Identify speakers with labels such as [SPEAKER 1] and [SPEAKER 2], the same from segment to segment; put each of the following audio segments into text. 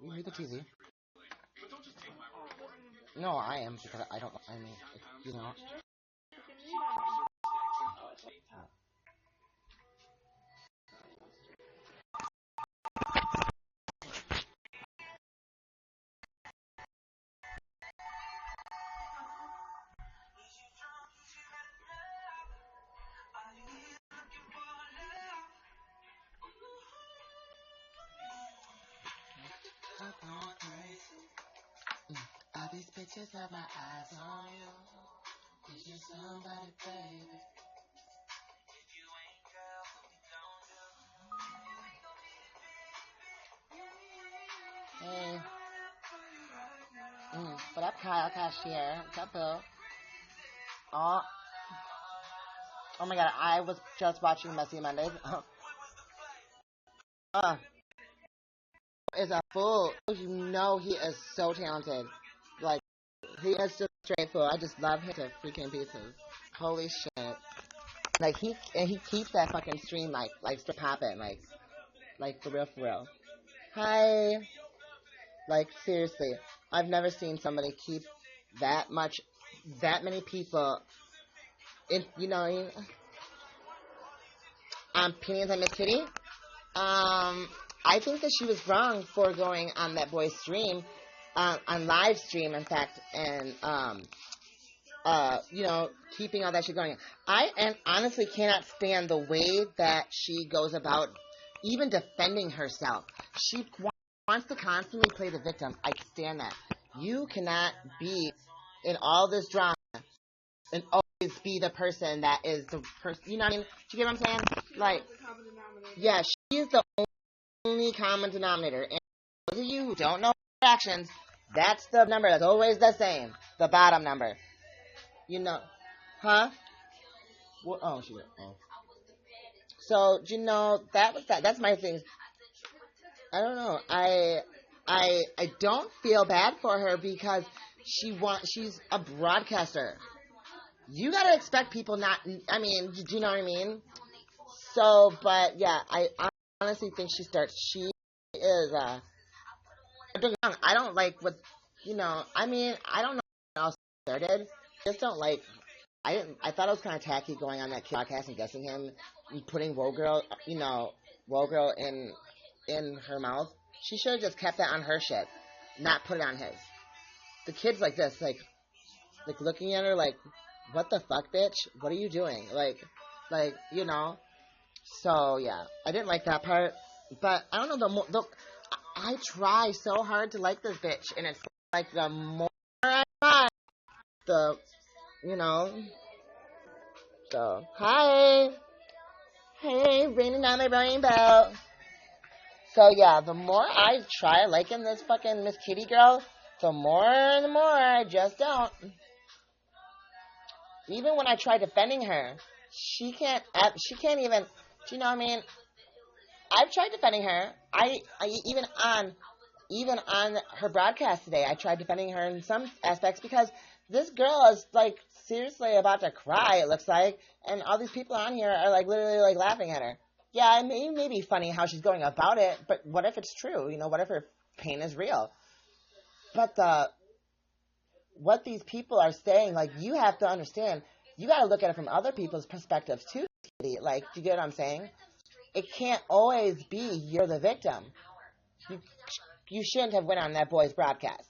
[SPEAKER 1] You hear the TV? No, I am because I don't. I mean, you know. All these pictures of my eyes on you. Is you somebody, baby? Hey. What up, Kyle Cashier? What's up, Bill? Oh, oh my God! I was just watching Messy Mondays. uh, is a fool. You know he is so talented. Like he is just straight fool. I just love him to freaking pieces. Holy shit! Like he keeps that fucking stream like still popping like for real for real. Hi. Like seriously, I've never seen somebody keep that much, that many people in. You know, opinions on Miss Kitty. I think that she was wrong for going on that boy's stream, on live stream, in fact, and keeping all that shit going. I and honestly cannot stand the way that she goes about even defending herself. She wants to constantly play the victim. I can stand that. You cannot be in all this drama and always be the person that is the person. You know what I mean? Do you get what I'm saying? Like, yeah, she is the only common denominator. And those of you who don't know her actions, that's the number that's always the same. The bottom number. You know. Huh? What? Oh, she did. Oh. So, you know, that was that. That's my thing. I don't know. I don't feel bad for her because she's a broadcaster. You gotta expect people not. I mean, do you know what I mean? So, but yeah, I honestly think she starts. She is. Don't get me wrong, I don't like what you know. I mean, I don't know how it started. I just don't like. I didn't. I thought it was kind of tacky going on that kid podcast and guessing him, and putting Woe Girl, Woe Girl in her mouth. She should have just kept that on her shit, not put it on his. The kid's like this, like looking at her like, what the fuck, bitch? What are you doing? Like you know. So yeah, I didn't like that part, but I don't know I try so hard to like this bitch, and it's like the more I try, the you know. So hi, hey, raining down my rainbow. So yeah, the more I try liking this fucking Miss Kitty girl, the more and the more I just don't. Even when I try defending her, she can't. She can't even. Do you know what I mean? I've tried defending her. I even on her broadcast today, I tried defending her in some aspects because this girl is like seriously about to cry. It looks like, and all these people on here are like literally like laughing at her. Yeah, it may be funny how she's going about it, but what if it's true? You know, what if her pain is real? But what these people are saying, like you have to understand, you got to look at it from other people's perspectives too. Like, do you get what I'm saying? It can't always be you're the victim. You, you shouldn't have went on that boy's broadcast.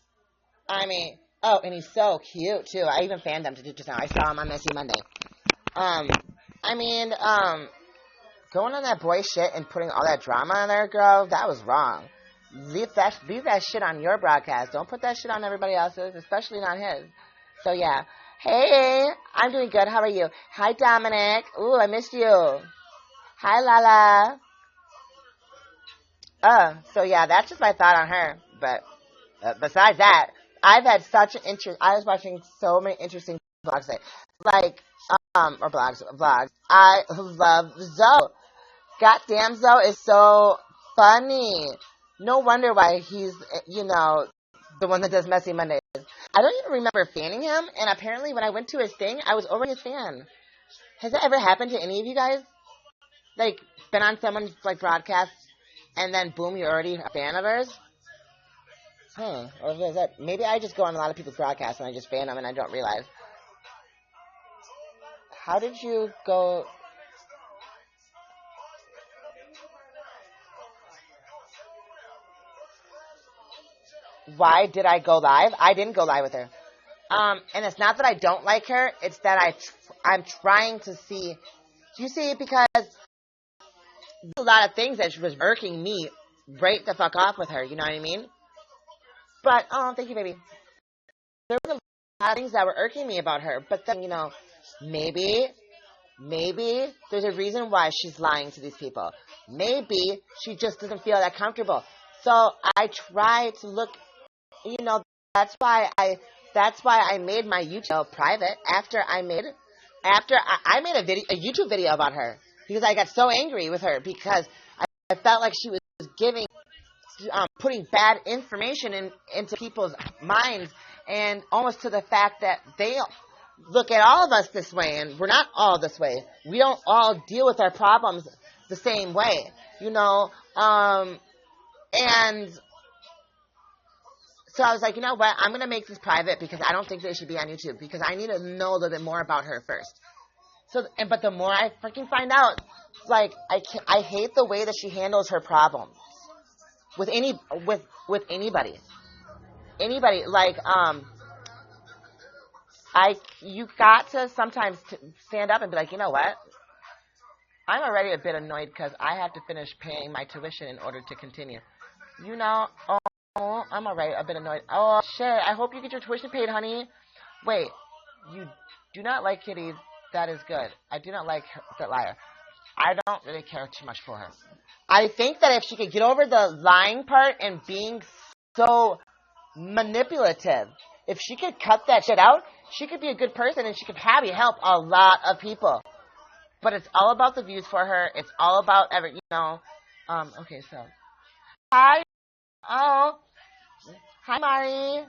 [SPEAKER 1] I mean, oh, and he's so cute too. I even fanned him to do just now. I saw him on Messy Monday. Um, I mean, going on that boy shit and putting all that drama on there, girl, that was wrong. Leave that shit on your broadcast. Don't put that shit on everybody else's, especially not his. So yeah. Hey, I'm doing good. How are you? Hi, Dominic. Ooh, I missed you. Hi, Lala. So yeah, that's just my thought on her. But besides that, I've had such an interest. I was watching so many interesting vlogs today, like or vlogs. I love Zoe. Goddamn, Zoe is so funny. No wonder why he's the one that does Messy Mondays. I don't even remember fanning him, and apparently when I went to his thing, I was already a fan. Has that ever happened to any of you guys? Like, been on someone's like broadcast, and then boom, you're already a fan of hers? Or is that maybe I just go on a lot of people's broadcasts and I just fan them and I don't realize. How did you go? Why did I go live? I didn't go live with her. And it's not that I don't like her. It's that I'm trying to see. You see, because a lot of things that was irking me right the fuck off with her. You know what I mean? But thank you, baby. There was a lot of things that were irking me about her. But then, maybe, maybe there's a reason why she's lying to these people. Maybe she just doesn't feel that comfortable. So I try to look. You know, that's why I made my YouTube private after I made a YouTube video about her because I got so angry with her because I felt like she was giving putting bad information into people's minds and almost to the fact that they look at all of us this way and we're not all this way. We don't all deal with our problems the same way, and so I was like, you know what? I'm going to make this private because I don't think they should be on YouTube because I need to know a little bit more about her first. But the more I freaking find out, like, I hate the way that she handles her problems with anybody. Anybody, like, you got to sometimes stand up and be like, you know what? I'm already a bit annoyed because I have to finish paying my tuition in order to continue. Oh, I'm alright. A bit annoyed. Oh, shit. I hope you get your tuition paid, honey. Wait. You do not like Kitty. That is good. I do not like that liar. I don't really care too much for her. I think that if she could get over the lying part and being so manipulative, if she could cut that shit out, she could be a good person and she could probably help a lot of people. But it's all about the views for her. It's all about okay, so. Hi. Oh. Hi, Mari.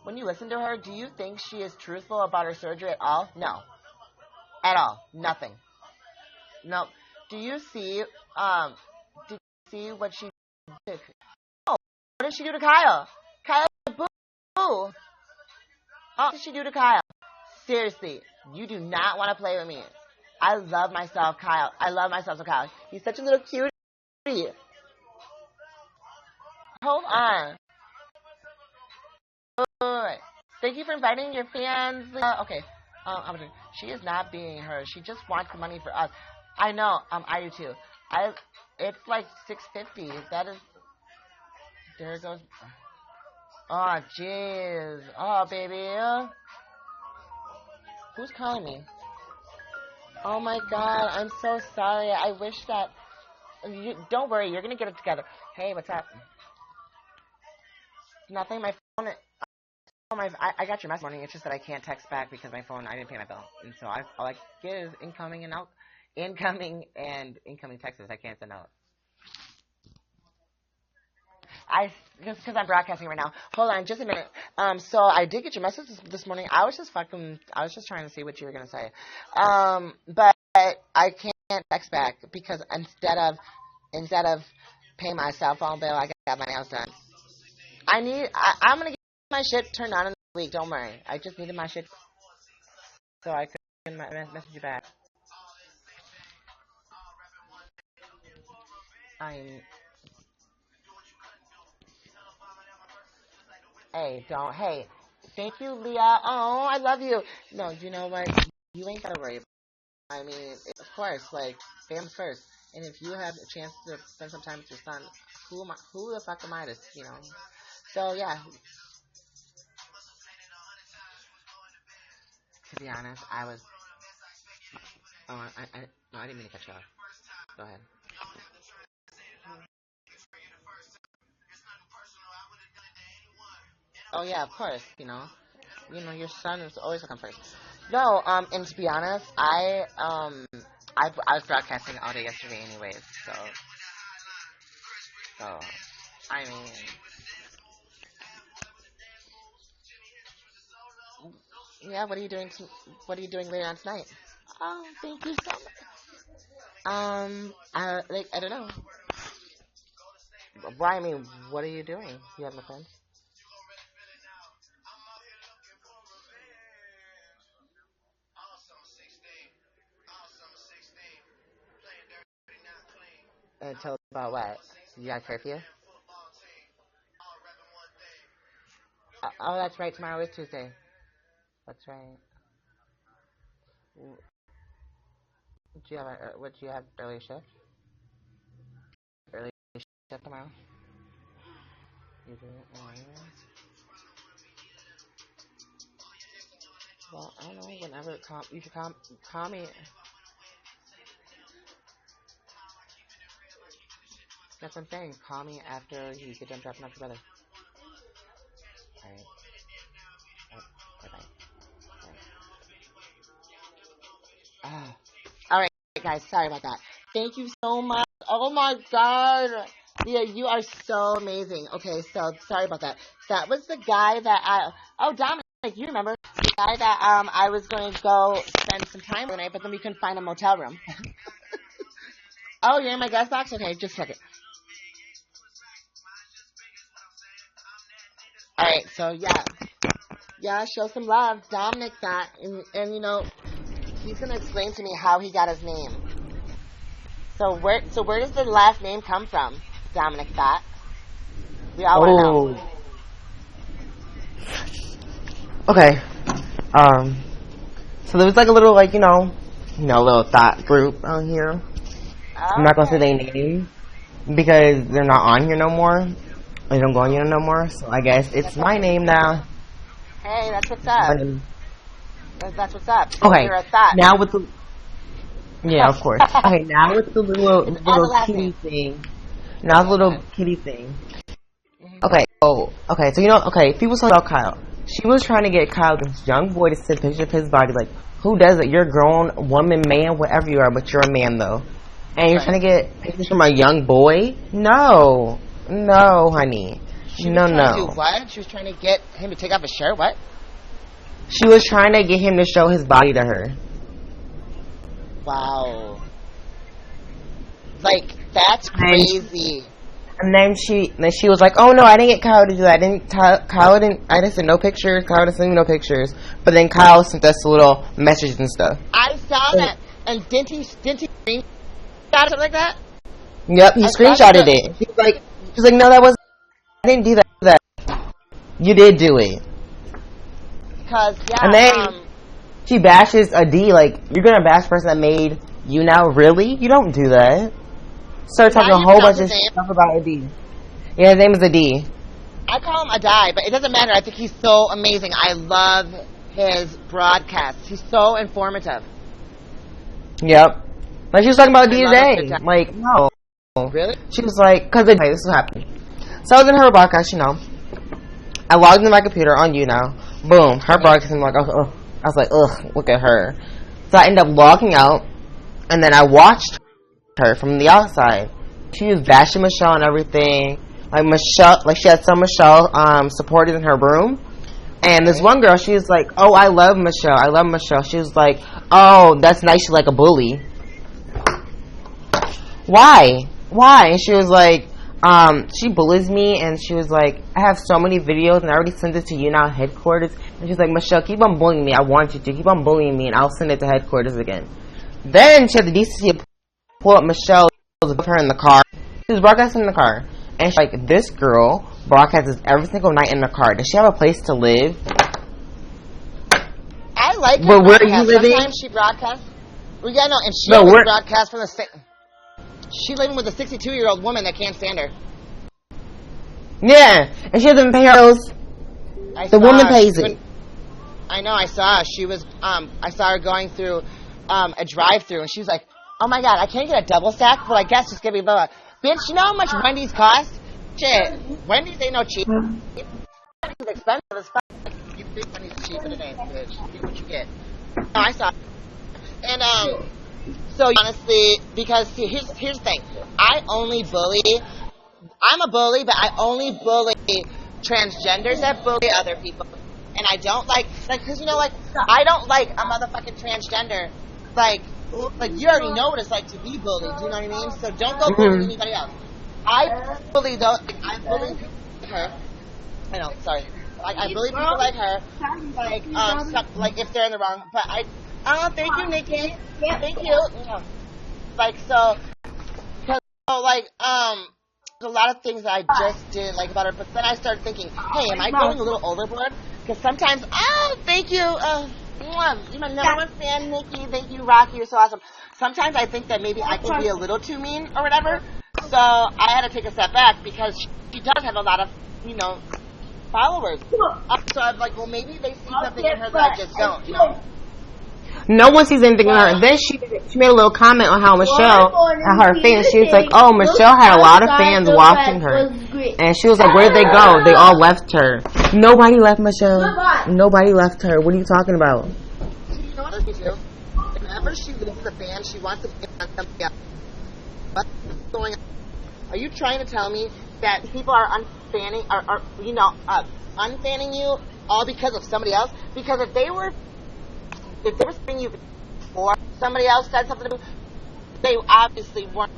[SPEAKER 1] When you listen to her, do you think she is truthful about her surgery at all? No. At all. Nothing. No. Do you see, did you see what she did? Oh, what did she do to Kyle? Kyle, boo. Oh, what did she do to Kyle? Seriously, you do not want to play with me. I love myself, Kyle. I love myself, so Kyle. He's such a little cutie. Hold on. Thank you for inviting your fans. Okay. She is not being her. She just wants the money for us. I know. I do too. It's like $6.50. That is. There goes. Oh, jeez. Oh, baby. Who's calling me? Oh my God. I'm so sorry. I wish that. Don't worry. You're gonna get it together. Hey, what's up? Nothing. My phone. I got your message morning. It's just that I can't text back because my phone. I didn't pay my bill, and so all I get is incoming and incoming texts. I can't send out. Just because I'm broadcasting right now. Hold on, just a minute. So I did get your message this morning. I was just trying to see what you were gonna say. But I can't text back because instead of paying my cell phone bill, I got my nails done. I'm gonna get my shit turned on in the week. Don't worry. I just needed my shit so I could message you back. I Hey, don't. Hey, thank you, Leah. Oh, I love you. No, you know what? You ain't gotta worry. I mean, of course, like fam first. And if you have a chance to spend some time with your son, who the fuck am I to? So yeah. To be honest, I was. Oh, no, I didn't mean to cut you off. Go ahead. Oh yeah, of course. Your son is always looking first. No, and to be honest, I was broadcasting all day yesterday, anyways. So I mean, yeah. What are you doing later on tonight? Oh, thank you so much. I don't know. Why? I mean, what are you doing? You have no friends? Tell us about what? You got curfew? Oh, that's right. Tomorrow is Tuesday. That's right. Do you have what do you have early shift? Early shift tomorrow? You do it? Oh, yeah. Well, I don't know. Whenever you should call me. That's what I'm saying. Call me after you get done dropping off your brother. All right. Bye bye. Ah. All right, guys. Sorry about that. Thank you so much. Oh my God. Leah, you are so amazing. Okay, so sorry about that. That was the guy that Dominic, you remember the guy that I was going to go spend some time with tonight, but then we couldn't find a motel room. Oh, you're in my guest box? Okay, just a second. All right, so yeah, show some love. Dominic that, and you know, he's gonna explain to me how he got his name. So where does the last name come from, Dominic that? We all want to know.
[SPEAKER 2] Okay. So there was like a little little thought group out here. Okay. I'm not gonna say their name because they're not on here no more. They don't go on here no more. So I guess it's my name now.
[SPEAKER 1] Hey, that's what's up. That's what's up. So
[SPEAKER 2] okay.
[SPEAKER 1] You're a thought.
[SPEAKER 2] Now with the of course. Okay, now with the little kitty thing. Now the little kitty thing. Okay. Oh, okay. So people talk about Kyle. She was trying to get Kyle, this young boy, to send a picture of his body. Like, who does it? You're a grown woman, man, whatever you are, but you're a man, though. And you're trying to get pictures from a young boy? No, honey.
[SPEAKER 1] She was trying to do what? She was trying to get him to take off his shirt? What?
[SPEAKER 2] She was trying to get him to show his body to her.
[SPEAKER 1] Wow. Like, that's crazy.
[SPEAKER 2] And then she was like, "Oh no, I didn't get Kyle to do that. I didn't send no pictures. Kyle didn't send me no pictures." But then Kyle sent us little messages and stuff.
[SPEAKER 1] I saw that, and didn't he screenshot something like that?
[SPEAKER 2] Yep, he screenshotted it. She's like, "No, I didn't do that. You did do it."
[SPEAKER 1] Because
[SPEAKER 2] and then she bashes a D. Like, you're gonna bash a person that made YouNow? Really? You don't do that. Start talking a whole bunch of stuff about Adi. Yeah, his name is Adi.
[SPEAKER 1] I call him Adai, but it doesn't matter. I think he's so amazing. I love his broadcasts. He's so informative.
[SPEAKER 2] Yep. Like, she was talking about Adi today. Like, no.
[SPEAKER 1] Really?
[SPEAKER 2] She was like, because this is what happened. So I was in her broadcast, I logged into my computer on YouNow. Boom. Her broadcast, I'm like, oh. I was like, ugh, look at her. So I ended up logging out, and then I watched her from the outside. She was bashing Michelle and everything. Like Michelle, like she had some Michelle supported in her room. And this one girl, she was like, "Oh, I love Michelle. She was like, "Oh, that's nice. She's like a bully." Why? And she was like, she bullies me, and she was like, "I have so many videos, and I already sent it to YouNow headquarters." And she's like, "Michelle, keep on bullying me. I want you to keep on bullying me, and I'll send it to headquarters again." Then she had the decency to pull up Michelle with her in the car. She was broadcasting in the car. And she's like, this girl broadcasts every single night in the car. Does she have a place to live?
[SPEAKER 1] I like her.
[SPEAKER 2] But where are you living?
[SPEAKER 1] Sometimes she broadcasts. Well, yeah, no, and she always broadcasts from she's living with a 62-year-old woman that can't stand her.
[SPEAKER 2] Yeah, and she doesn't pay her bills. The woman pays it.
[SPEAKER 1] I know, I saw her. She was, I saw her going through a drive-through, and she was like, "Oh my God, I can't get a double stack, but I guess just give me a blah. Bitch, you know how much Wendy's cost? Shit, Wendy's ain't no cheap. It's expensive as fuck. You think Wendy's cheap, but it ain't, bitch. You get what you get." No, I saw it. And, so honestly, because here's the thing. I'm a bully, but I only bully transgenders that bully other people. And I don't because, I don't like a motherfucking transgender, like you already know what it's like to be bullied. Do you know what I mean? So don't go bullying anybody else. I bully people like her. I know, sorry. I bully people like her. Like if they're in the wrong. But thank you, Nikki. Yeah, thank you. So like, a lot of things that I just didn't like about her, but then I started thinking, hey, am I going a little overboard? Because sometimes, thank you, you're my number one fan, Nikki, thank you, Rocky, you're so awesome. Sometimes I think that maybe I can be a little too mean or whatever, so I had to take a step back because she does have a lot of, followers. So I'm like, well, maybe they see something in her that I just don't,
[SPEAKER 2] No one sees anything in her. Then she made a little comment on how Michelle and her fans. She was like, "Oh, Michelle had a lot of fans watching her," and she was like, "Where did they go? They all left her. Nobody left Michelle. Nobody left her. What are you talking about?"
[SPEAKER 1] You know what I do? Whenever she loses a fan, she wants to get on something else. What's going on? Are you trying to tell me that people are unfanning, unfanning you all because of somebody else? Because if they were seeing you before somebody else said something to you, they obviously weren't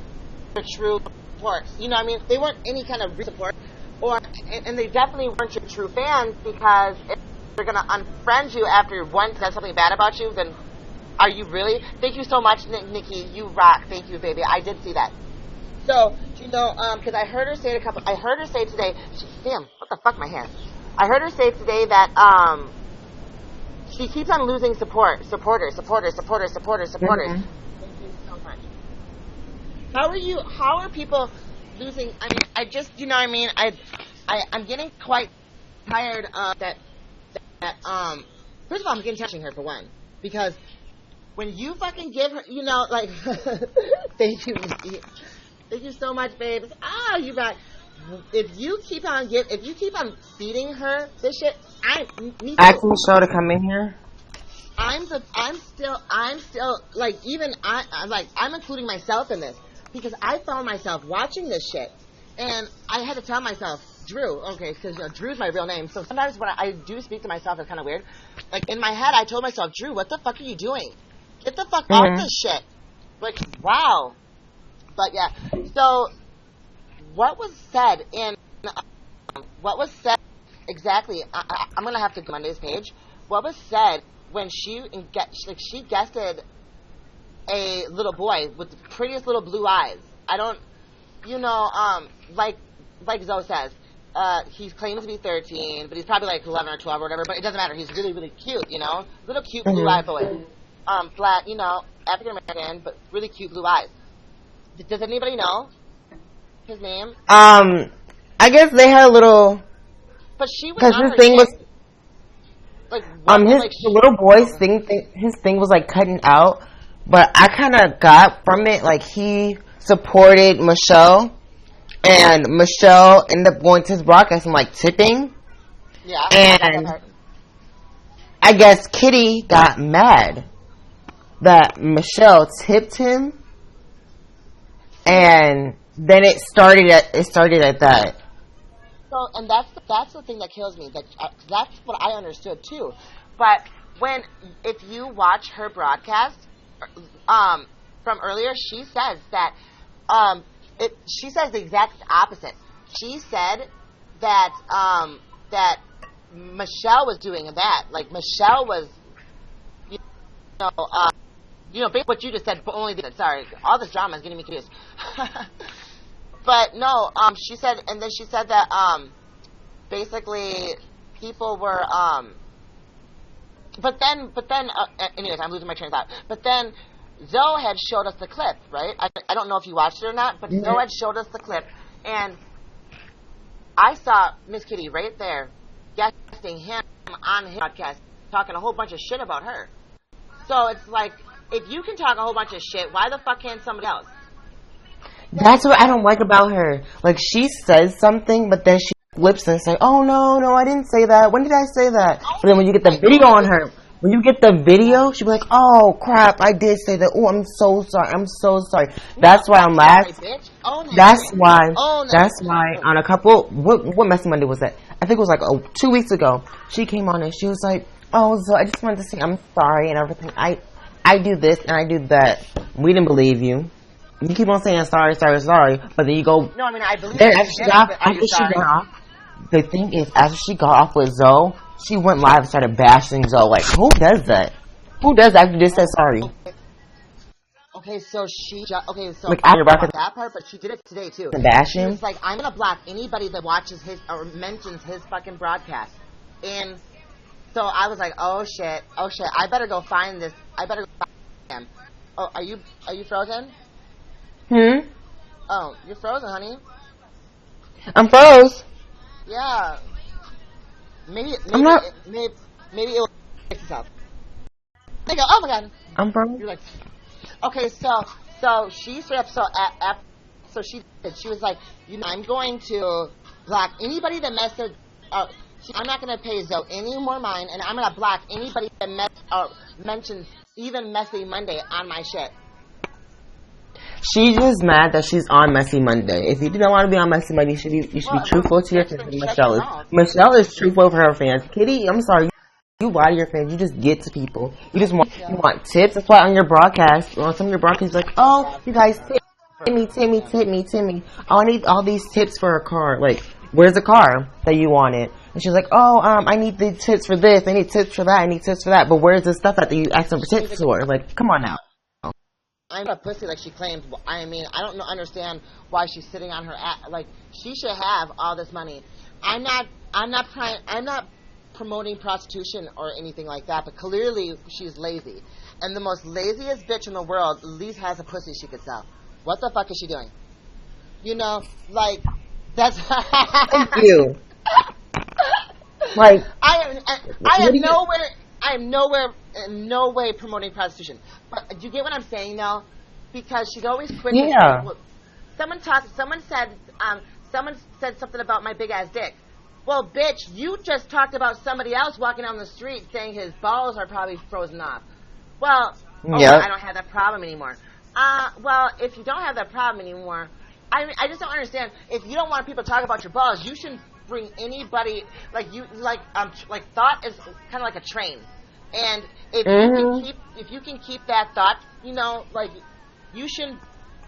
[SPEAKER 1] your true support. You know what I mean? They weren't any kind of real support, and they definitely weren't your true fans, because if they're going to unfriend you after one said something bad about you, then are you really? Thank you so much, Nikki. You rock. Thank you, baby. I did see that. So, because I heard her say today, damn, what the fuck, my hair? I heard her say today that, she keeps on losing supporters.
[SPEAKER 2] Mm-hmm.
[SPEAKER 1] Thank you so much. How are people losing? I mean, I just, I'm getting quite tired of that, first of all, I'm getting touching her for one, because when you fucking give her, like, thank you, Nikki. Thank you so much, babes. You got, if you keep on feeding her this shit,
[SPEAKER 2] Ask Michelle to come in here.
[SPEAKER 1] I'm still like, even I'm including myself in this, because I found myself watching this shit, and I had to tell myself, Drew, okay, because Drew's my real name, so sometimes when I do speak to myself, it's kind of weird. Like, in my head, I told myself, Drew, what the fuck are you doing? Get the fuck off this shit. Like, wow. But yeah, so what was said exactly? I'm gonna have to go on Monday's page. What was said when she guested a little boy with the prettiest little blue eyes? I don't, like Zoe says, he claims to be 13, but he's probably like 11 or 12 or whatever. But it doesn't matter. He's really, really cute, little cute blue-eyed boy, flat, African American, but really cute blue eyes. Does anybody know his name?
[SPEAKER 2] I guess they had a little.
[SPEAKER 1] But she was,
[SPEAKER 2] because his thing was
[SPEAKER 1] like,
[SPEAKER 2] the little boy's thing. His thing was like cutting out, but I kind of got from it like he supported Michelle, and Michelle ended up going to his broadcast and like tipping.
[SPEAKER 1] Yeah.
[SPEAKER 2] And I guess Kitty got mad that Michelle tipped him, and then it started at that.
[SPEAKER 1] So, and that's the thing that kills me. That's what I understood too. But if you watch her broadcast, from earlier, she says that, she says the exact opposite. She said that, that Michelle was doing that. Like, Michelle was, basically what you just said, but only the, sorry, all this drama is getting me confused. But no, she said, and then she said that, basically people were, but then, anyways, I'm losing my train of thought. But then Zoe had showed us the clip, right? I don't know if you watched it or not, but Zoe had showed us the clip, and I saw Miss Kitty right there guesting him on his podcast, talking a whole bunch of shit about her. So it's like, if you can talk a whole bunch of shit, why the fuck can't somebody else?
[SPEAKER 2] That's what I don't like about her. Like, she says something, but then she flips and say, "Oh no, I didn't say that. When did I say that?" But then when you get the video on her, when you get the video, she'll be like, "Oh crap, I did say that. Oh, I'm so sorry. That's why I'm laughing. That's why on a couple, what Messy Monday was that? I think it was like 2 weeks ago. She came on and she was like, "Oh, so I just wanted to say I'm sorry and everything. I do this and I do that." We didn't believe you. You keep on saying sorry, but then you go.
[SPEAKER 1] No, I mean, I believe.
[SPEAKER 2] Then after she got off, the thing is, after she got off with Zoe, she went live and started bashing Zoe. Like, who does that? Who does that after just said sorry?
[SPEAKER 1] Okay, so
[SPEAKER 2] Like,
[SPEAKER 1] I
[SPEAKER 2] out
[SPEAKER 1] don't
[SPEAKER 2] your
[SPEAKER 1] know about
[SPEAKER 2] bracket
[SPEAKER 1] that part, but she did it today too.
[SPEAKER 2] and bash
[SPEAKER 1] She
[SPEAKER 2] him.
[SPEAKER 1] was like, I'm gonna block anybody that watches his or mentions his fucking broadcast. And so I was like, oh shit, I better go find this. I better go find him. Oh, are you frozen? Oh, you're frozen, honey.
[SPEAKER 2] I'm froze.
[SPEAKER 1] Yeah. Maybe
[SPEAKER 2] I'm not.
[SPEAKER 1] maybe it will fix itself. I go, oh my god.
[SPEAKER 2] I'm froze.
[SPEAKER 1] You're like, okay, so she straight up so she was like, I'm going to block anybody that I'm not going to pay Zoe any more mind, and I'm going to block anybody that mentions even Messy Monday on my shit.
[SPEAKER 2] She's just mad that she's on Messy Monday. If you do not want to be on Messy Monday, you should be truthful to your fans. Michelle is. Michelle is truthful for her fans. Kitty, I'm sorry. You lie to your fans. You just get to people. You want tips. That's why on your broadcast, on some of your broadcasts, like, oh, you guys, tip me. Oh, I need all these tips for a car. Like, where's the car that you wanted? And she's like, oh, I need the tips for this. I need tips for that. I need tips for that. But where's the stuff that you asked them for tips for? Like, come on now.
[SPEAKER 1] I'm a pussy like she claims. I mean, I don't understand why she's sitting on her ass. Like, she should have all this money. I'm not promoting prostitution or anything like that, but clearly she's lazy. And the most laziest bitch in the world at least has a pussy she could sell. What the fuck is she doing? You know, like, that's...
[SPEAKER 2] Thank you. Like,
[SPEAKER 1] I am in no way promoting prostitution. But do you get what I'm saying, though? Because she's always quick.
[SPEAKER 2] Yeah.
[SPEAKER 1] Someone said something about my big ass dick. Well, bitch, you just talked about somebody else walking down the street saying his balls are probably frozen off. Well, I don't have that problem anymore. Well, if you don't have that problem anymore, I just don't understand. If you don't want people to talk about your balls, you shouldn't bring anybody like thought is kind of like a train. And if you can keep that thought, you know, like, you shouldn't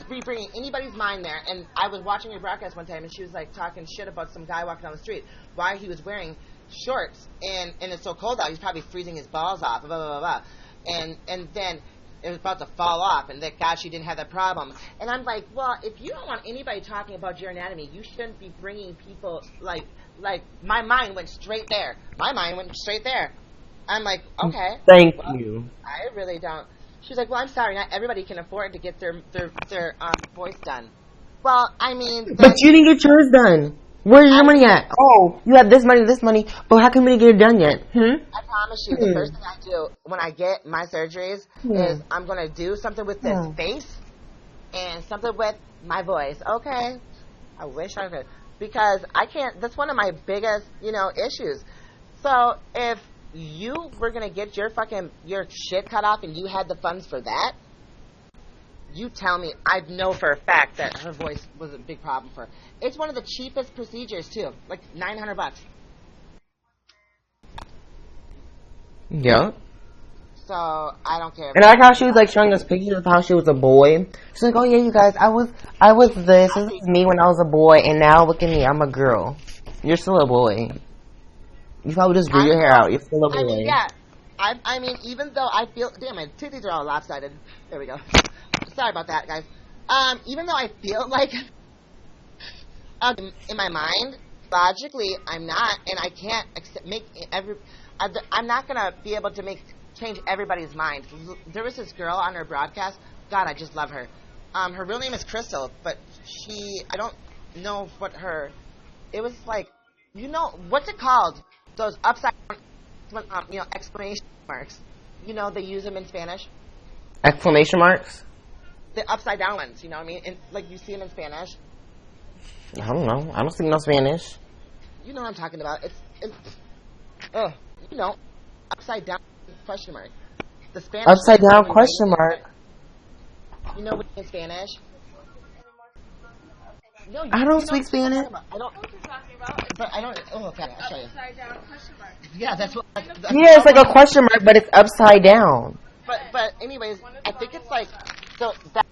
[SPEAKER 1] be bringing anybody's mind there. And I was watching your broadcast one time, and she was like talking shit about some guy walking down the street, why he was wearing shorts, and it's so cold out, he's probably freezing his balls off, blah blah blah blah. And then it was about to fall off, and that God, she didn't have that problem. And I'm like, well, if you don't want anybody talking about your anatomy, you shouldn't be bringing people like my mind went straight there. I'm like, okay.
[SPEAKER 2] Thank you.
[SPEAKER 1] I really don't. She's like, well, I'm sorry, not everybody can afford to get their voice done. Well, I mean...
[SPEAKER 2] But you didn't get yours done. Where's your money at? Oh, you have this money, but how come we didn't get it done yet?
[SPEAKER 1] I promise you, the first thing I do when I get my surgeries is I'm going to do something with this face and something with my voice. Okay? I wish I could. Because I can't... That's one of my biggest, issues. So, if you were going to get your shit cut off and you had the funds for that, you tell me. I know for a fact that her voice was a big problem for her. It's one of the cheapest procedures, too. Like, $900.
[SPEAKER 2] Yeah.
[SPEAKER 1] So, I don't care.
[SPEAKER 2] And I like how she was, like, showing us pictures of how she was a boy. She's like, oh, yeah, you guys, I was this. This is me when I was a boy, and now look at me, I'm a girl. You're still a boy. You probably just grew your hair out. You're still a boy.
[SPEAKER 1] I mean, yeah. I mean, even though I feel... Damn, my titties are all lopsided. There we go. Sorry about that, guys. Even though I feel like... in my mind, logically, I'm not, and I can't I'm not going to be able to change everybody's mind. There was this girl on her broadcast. God, I just love her. Her real name is Crystal, but I don't know what it was like, what's it called? Those upside down, exclamation marks. They use them in Spanish.
[SPEAKER 2] Exclamation marks?
[SPEAKER 1] The upside down ones, you know what I mean? And, like, you see them in Spanish.
[SPEAKER 2] I don't know. I don't speak no Spanish.
[SPEAKER 1] You know what I'm talking about. It's upside down question mark. The Spanish.
[SPEAKER 2] Upside down question mark.
[SPEAKER 1] You know what in Spanish? No,
[SPEAKER 2] I don't speak Spanish.
[SPEAKER 1] I don't. But I don't. Oh, okay. I'll show you. Upside down question mark. Yeah, that's what.
[SPEAKER 2] Yeah, it's like a question mark, but it's upside down.
[SPEAKER 1] But anyways, I think it's like so that's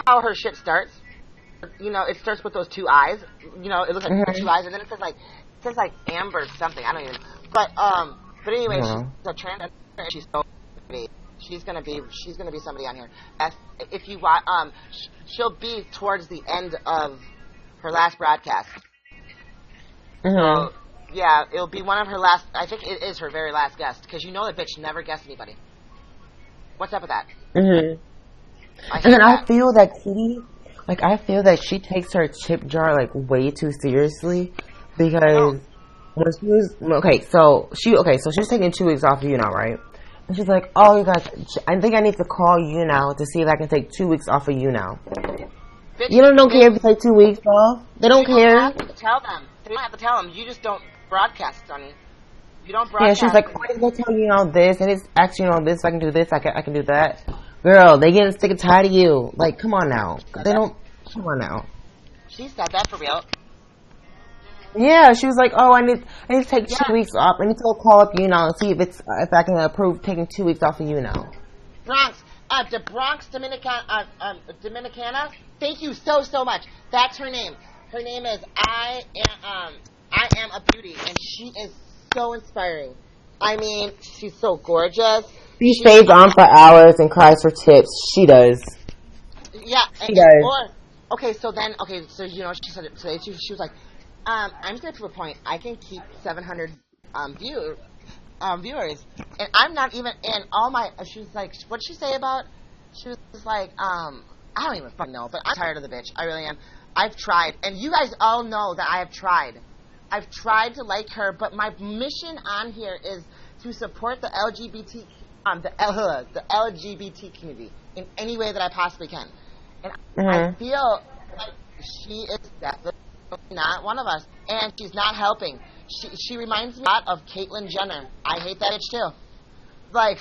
[SPEAKER 1] how her shit starts. It starts with those two eyes. It looks like two eyes, and then it says like Amber something. I don't even. But anyways, she's a transgender. And she's so pretty. She's gonna be somebody on here. If you want, she'll be towards the end of her last broadcast.
[SPEAKER 2] Mhm.
[SPEAKER 1] So yeah, it'll be one of her last. I think it is her very last guest because you know the bitch never guessed anybody. What's up with that?
[SPEAKER 2] Mhm.
[SPEAKER 1] I
[SPEAKER 2] And
[SPEAKER 1] hate
[SPEAKER 2] then I
[SPEAKER 1] that.
[SPEAKER 2] feel that Kitty, like I feel that she takes her tip jar like way too seriously
[SPEAKER 1] I know.
[SPEAKER 2] because when she was so she was taking 2 weeks off of right? And she's like, oh, you guys, I think I need to call now to see if I can take 2 weeks off of now.
[SPEAKER 1] Bitch,
[SPEAKER 2] You don't care if you take 2 weeks off. They don't
[SPEAKER 1] you don't
[SPEAKER 2] care.
[SPEAKER 1] have to tell them. They don't have to tell them. You just don't broadcast, Sonny. You don't
[SPEAKER 2] Yeah, she was
[SPEAKER 1] broadcast.
[SPEAKER 2] like, oh, I need to tell this, and it's actually this. If I can do this, I can do that. Girl, they getting sick and tired of you. Like, come on now. They don't. Come on now.
[SPEAKER 1] She said that for real.
[SPEAKER 2] Yeah, she was like, "Oh, I need to take
[SPEAKER 1] Yeah,
[SPEAKER 2] 2 weeks off. I need to go call up and see if I can approve taking 2 weeks off of
[SPEAKER 1] Bronx, the Bronx Dominicana. Thank you so much. That's her name. Her name is I am a beauty, and she is so inspiring. I mean, she's so gorgeous.
[SPEAKER 2] She
[SPEAKER 1] She
[SPEAKER 2] stays on for hours and cries for tips. She does.
[SPEAKER 1] Yeah,
[SPEAKER 2] She does.
[SPEAKER 1] or okay, so she said it today. She was like, I'm just gonna prove a point. I can keep 700 viewers, and I'm not even in all my. She was like, what did she say about? She was like, I don't even fucking know, but I'm tired of the bitch. I really am. I've tried, and you guys all know that I have tried. I've tried to like her, but my mission on here is to support the the LGBT community in any way that I possibly can. And I
[SPEAKER 2] Mhm.
[SPEAKER 1] feel like she is definitely not one of us, and she's not helping. She reminds me a lot of Caitlyn Jenner. I hate that bitch too. Like,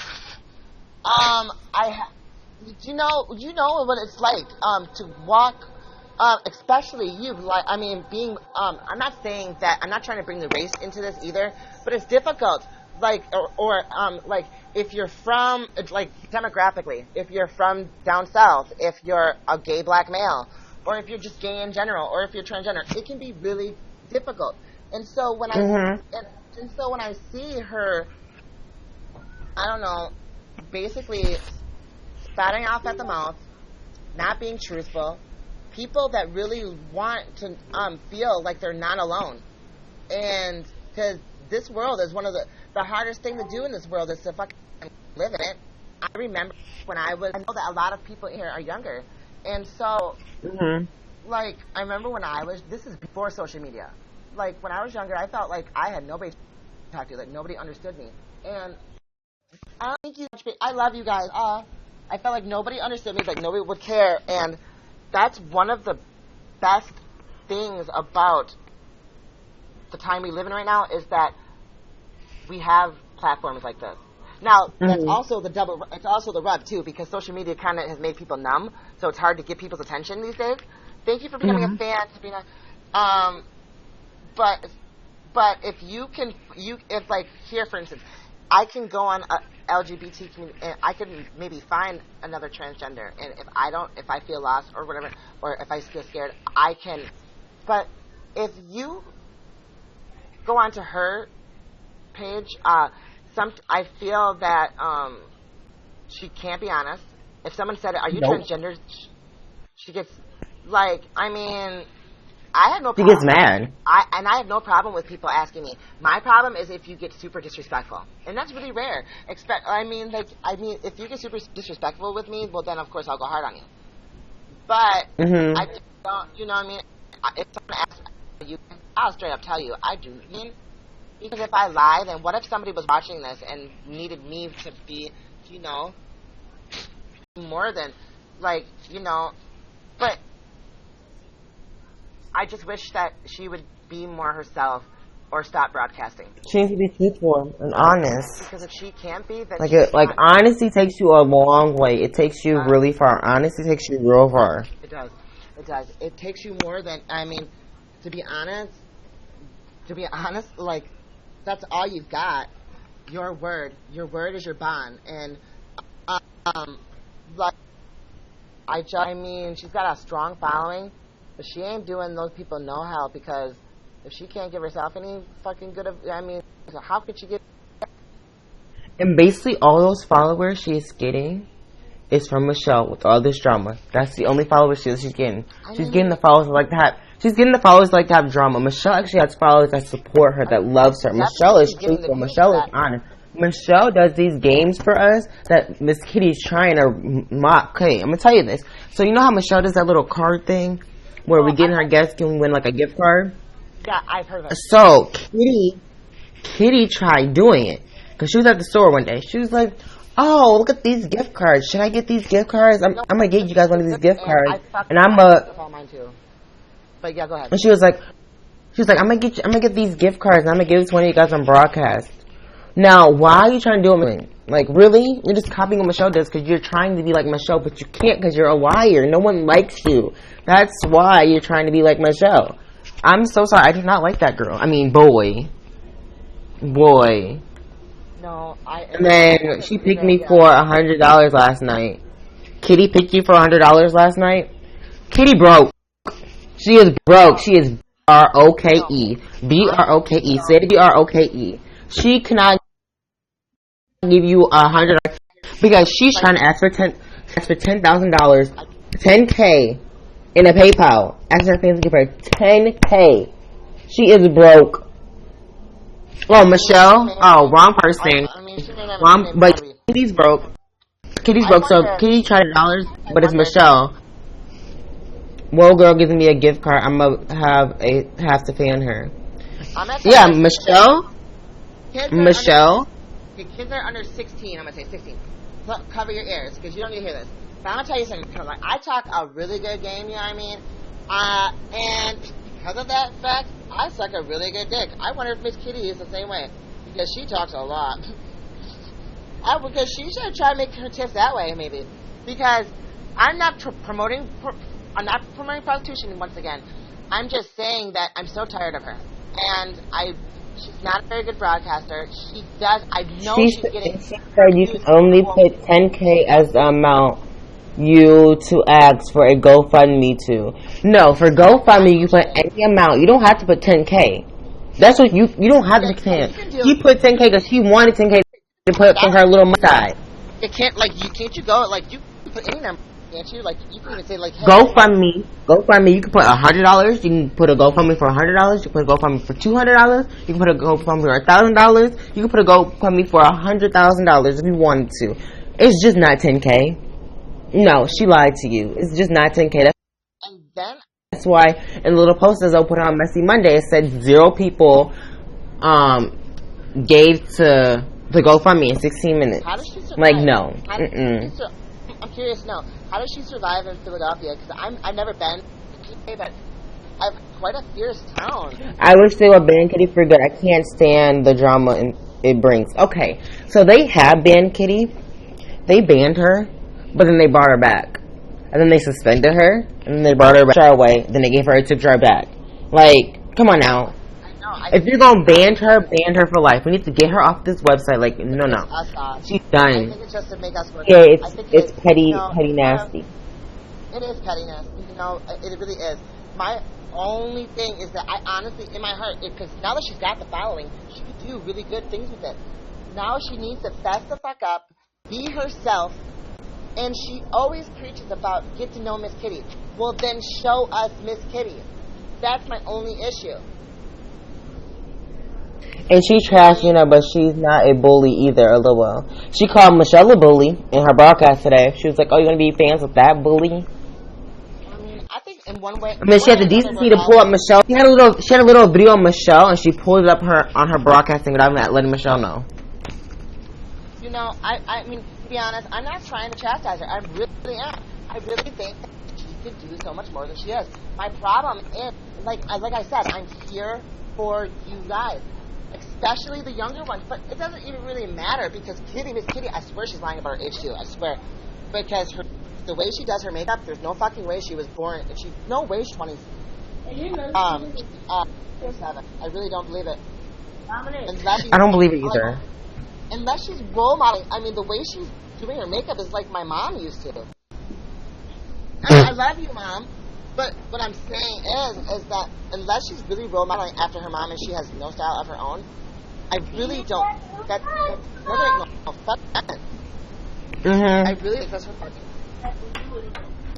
[SPEAKER 1] you know what it's like to walk. Especially you, like, I mean, being, I'm not saying that, I'm not trying to bring the race into this either, but it's difficult, like, like, if you're from, like, demographically, if you're from down south, if you're a gay black male, or if you're just gay in general, or if you're transgender, it can be really difficult. And so when
[SPEAKER 2] Mhm.
[SPEAKER 1] and so when I see her, I don't know, basically spouting off at the mouth, not being truthful, people that really want to feel like they're not alone. And because this world is one of the hardest thing to do in this world is to fucking live in it. I remember I know that a lot of people here are younger. And so,
[SPEAKER 2] Mhm.
[SPEAKER 1] like, I remember this is before social media. Like, when I was younger, I felt like I had nobody to talk to, like, nobody understood me. And I don't think I love you guys. I felt like nobody understood me, like nobody would care, and that's one of the best things about the time we live in right now is that we have platforms like this. Now, that's
[SPEAKER 2] Mhm.
[SPEAKER 1] also it's also the rub too, because social media kind of has made people numb, so it's hard to get people's attention these days. Thank you for becoming a
[SPEAKER 2] Mhm.
[SPEAKER 1] fan, Sabrina. Um, but if you can, if like here for instance, I can go on a LGBT community and I can maybe find another transgender, and if I feel lost or whatever, or if I feel scared, I can. But if you go onto her page, I feel that she can't be honest. If someone said, "Are you
[SPEAKER 2] Nope.
[SPEAKER 1] transgender?" She gets like, I mean, I had no
[SPEAKER 2] She gets
[SPEAKER 1] problem.
[SPEAKER 2] mad.
[SPEAKER 1] I have no problem with people asking me. My problem is if you get super disrespectful, and that's really rare. If you get super disrespectful with me, well, then of course I'll go hard on you. But I
[SPEAKER 2] Mhm.
[SPEAKER 1] don't, you know what I mean? If someone asks you, I'll straight up tell you I do. Because if I lie, then what if somebody was watching this and needed me to be, you know, more than, like, you know, but I just wish that she would be more herself or stop broadcasting.
[SPEAKER 2] She needs to be truthful and honest.
[SPEAKER 1] Because if she can't be, then
[SPEAKER 2] Like
[SPEAKER 1] she's
[SPEAKER 2] like
[SPEAKER 1] not.
[SPEAKER 2] honesty takes you a long way. It takes you
[SPEAKER 1] Uh,
[SPEAKER 2] really far. Honesty takes you real far.
[SPEAKER 1] it does. It does. It takes you more than, I mean, to be honest, like, that's all you've got. Your word. Your word is your bond. And, um, like, I mean, she's got a strong following, but she ain't doing those people no help because if she can't give herself any fucking good, I mean, so how could she get?
[SPEAKER 2] And basically, all those followers she is getting is from Michelle with all this drama. That's the only followers she's getting. She's getting the followers that like to have. She's getting the followers that like to have drama. Michelle actually has followers that support her, that loves her. Michelle is truthful. Michelle is honest. Michelle does these games for us that Miss Kitty's trying to mock. Okay, I'm gonna tell you this. So you know how Michelle does that little card thing where we get in her guest and we win like a gift card?
[SPEAKER 1] Yeah, I've heard of it.
[SPEAKER 2] So Kitty tried doing it because she was at the store one day. She was like, "Oh, look at these gift cards. Should I get these gift cards? I'm gonna get you guys one of these gift cards." And I'm
[SPEAKER 1] mine too. But yeah, go ahead.
[SPEAKER 2] And she was like, "I'm gonna get these gift cards and I'm gonna give it to one of you guys on broadcast." Now, why are you trying to do it? Like, really? You're just copying what Michelle does because you're trying to be like Michelle, but you can't because you're a liar. No one likes you. That's why you're trying to be like Michelle. I'm so sorry. I do not like that girl. I mean, boy.
[SPEAKER 1] No,
[SPEAKER 2] And then she picked me for $100 last night. Kitty picked you for $100 last night? Kitty broke. She is broke. She is B-R-O-K-E. B-R-O-K-E. Say the B-R-O-K-E. She cannot give you $100 because she's trying to ask for $10,000, $10K in a PayPal. Ask her fans to give her $10K. She is broke. Oh, Michelle. Oh, wrong person. Wrong, but Kitty's broke. Kitty's broke. So Kitty tried $1, but it's Michelle. Well, girl giving me a gift card. I'm gonna have to fan her. Yeah, Michelle. Michelle.
[SPEAKER 1] Kids are under 16. I'm gonna say 16. Cover your ears because you don't need to hear this. But I'm gonna tell you something. Like, I talk a really good game. You know what I mean? And because of that fact, I suck a really good dick. I wonder if Miss Kitty is the same way because she talks a lot. Because she should try to make her tips that way, maybe. Because I'm not promoting prostitution once again. I'm just saying that I'm so tired of her, and she's not a very good broadcaster. She does. I know she's getting.
[SPEAKER 2] She said you can only put $10K as the amount you to ask for a GoFundMe to. No, for GoFundMe you put any amount. You don't have to put $10K. That's what you don't have to put 10K. She put $10K because she wanted $10K to put from her little side.
[SPEAKER 1] You can't you go you put any number. Can't you? Like, you can even say, like, hey,
[SPEAKER 2] GoFundMe, you can put $100, you can put a GoFundMe for $100, you can put a GoFundMe for $200, you can put a GoFundMe for $1,000, you can put a GoFundMe for $100,000 if you wanted to. It's just not $10K. No, she lied to you. It's just not $10K. That's why in the little posters I put on Messy Monday, it said 0 people gave to the GoFundMe in 16 minutes.
[SPEAKER 1] How does she survive?
[SPEAKER 2] Like, no.
[SPEAKER 1] I'm curious to know, how does she survive in Philadelphia? Because I've never been to PA, but I've quite a fierce town.
[SPEAKER 2] I wish they would ban Kitty for good. I can't stand the drama it brings. Okay, so they have banned Kitty. They banned her, but then they brought her back. And then they suspended her, and then they brought her back away. Then they gave her a tip jar back. Like, come on now. If you're gonna ban her for life. We need to get her off this website. Like, no. She's done.
[SPEAKER 1] I think it's just to make us work.
[SPEAKER 2] Yeah, it's petty, petty nasty.
[SPEAKER 1] It is petty nasty. It really is. My only thing is that I honestly, in my heart, because now that she's got the following, she could do really good things with it. Now she needs to fess the fuck up, be herself, and she always preaches about get to know Miss Kitty. Well, then show us Miss Kitty. That's my only issue.
[SPEAKER 2] And she's trash, but she's not a bully either, LOL. She called Michelle a bully in her broadcast today. She was like, oh, you're going to be fans with that bully?
[SPEAKER 1] I mean, I think in one way...
[SPEAKER 2] she had the decency to pull up Michelle. She had a little video of Michelle, and she pulled it up on her broadcasting without letting Michelle know.
[SPEAKER 1] I mean, to be honest, I'm not trying to chastise her. I really am. I really think that she could do so much more than she is. My problem is, like I said, I'm here for you guys. Especially the younger ones, but it doesn't even really matter because Miss Kitty, I swear she's lying about her age too. I swear, because the way she does her makeup, there's no fucking way she was born. No way she's 20. 7. I really don't believe it.
[SPEAKER 2] I don't believe it either.
[SPEAKER 1] Unless she's role modeling. I mean, the way she's doing her makeup is like my mom used to. I love you, Mom. But what I'm saying is that unless she's really role modeling after her mom and she has no style of her own, I really don't. That's no, fuck that. I really think that's her fucking.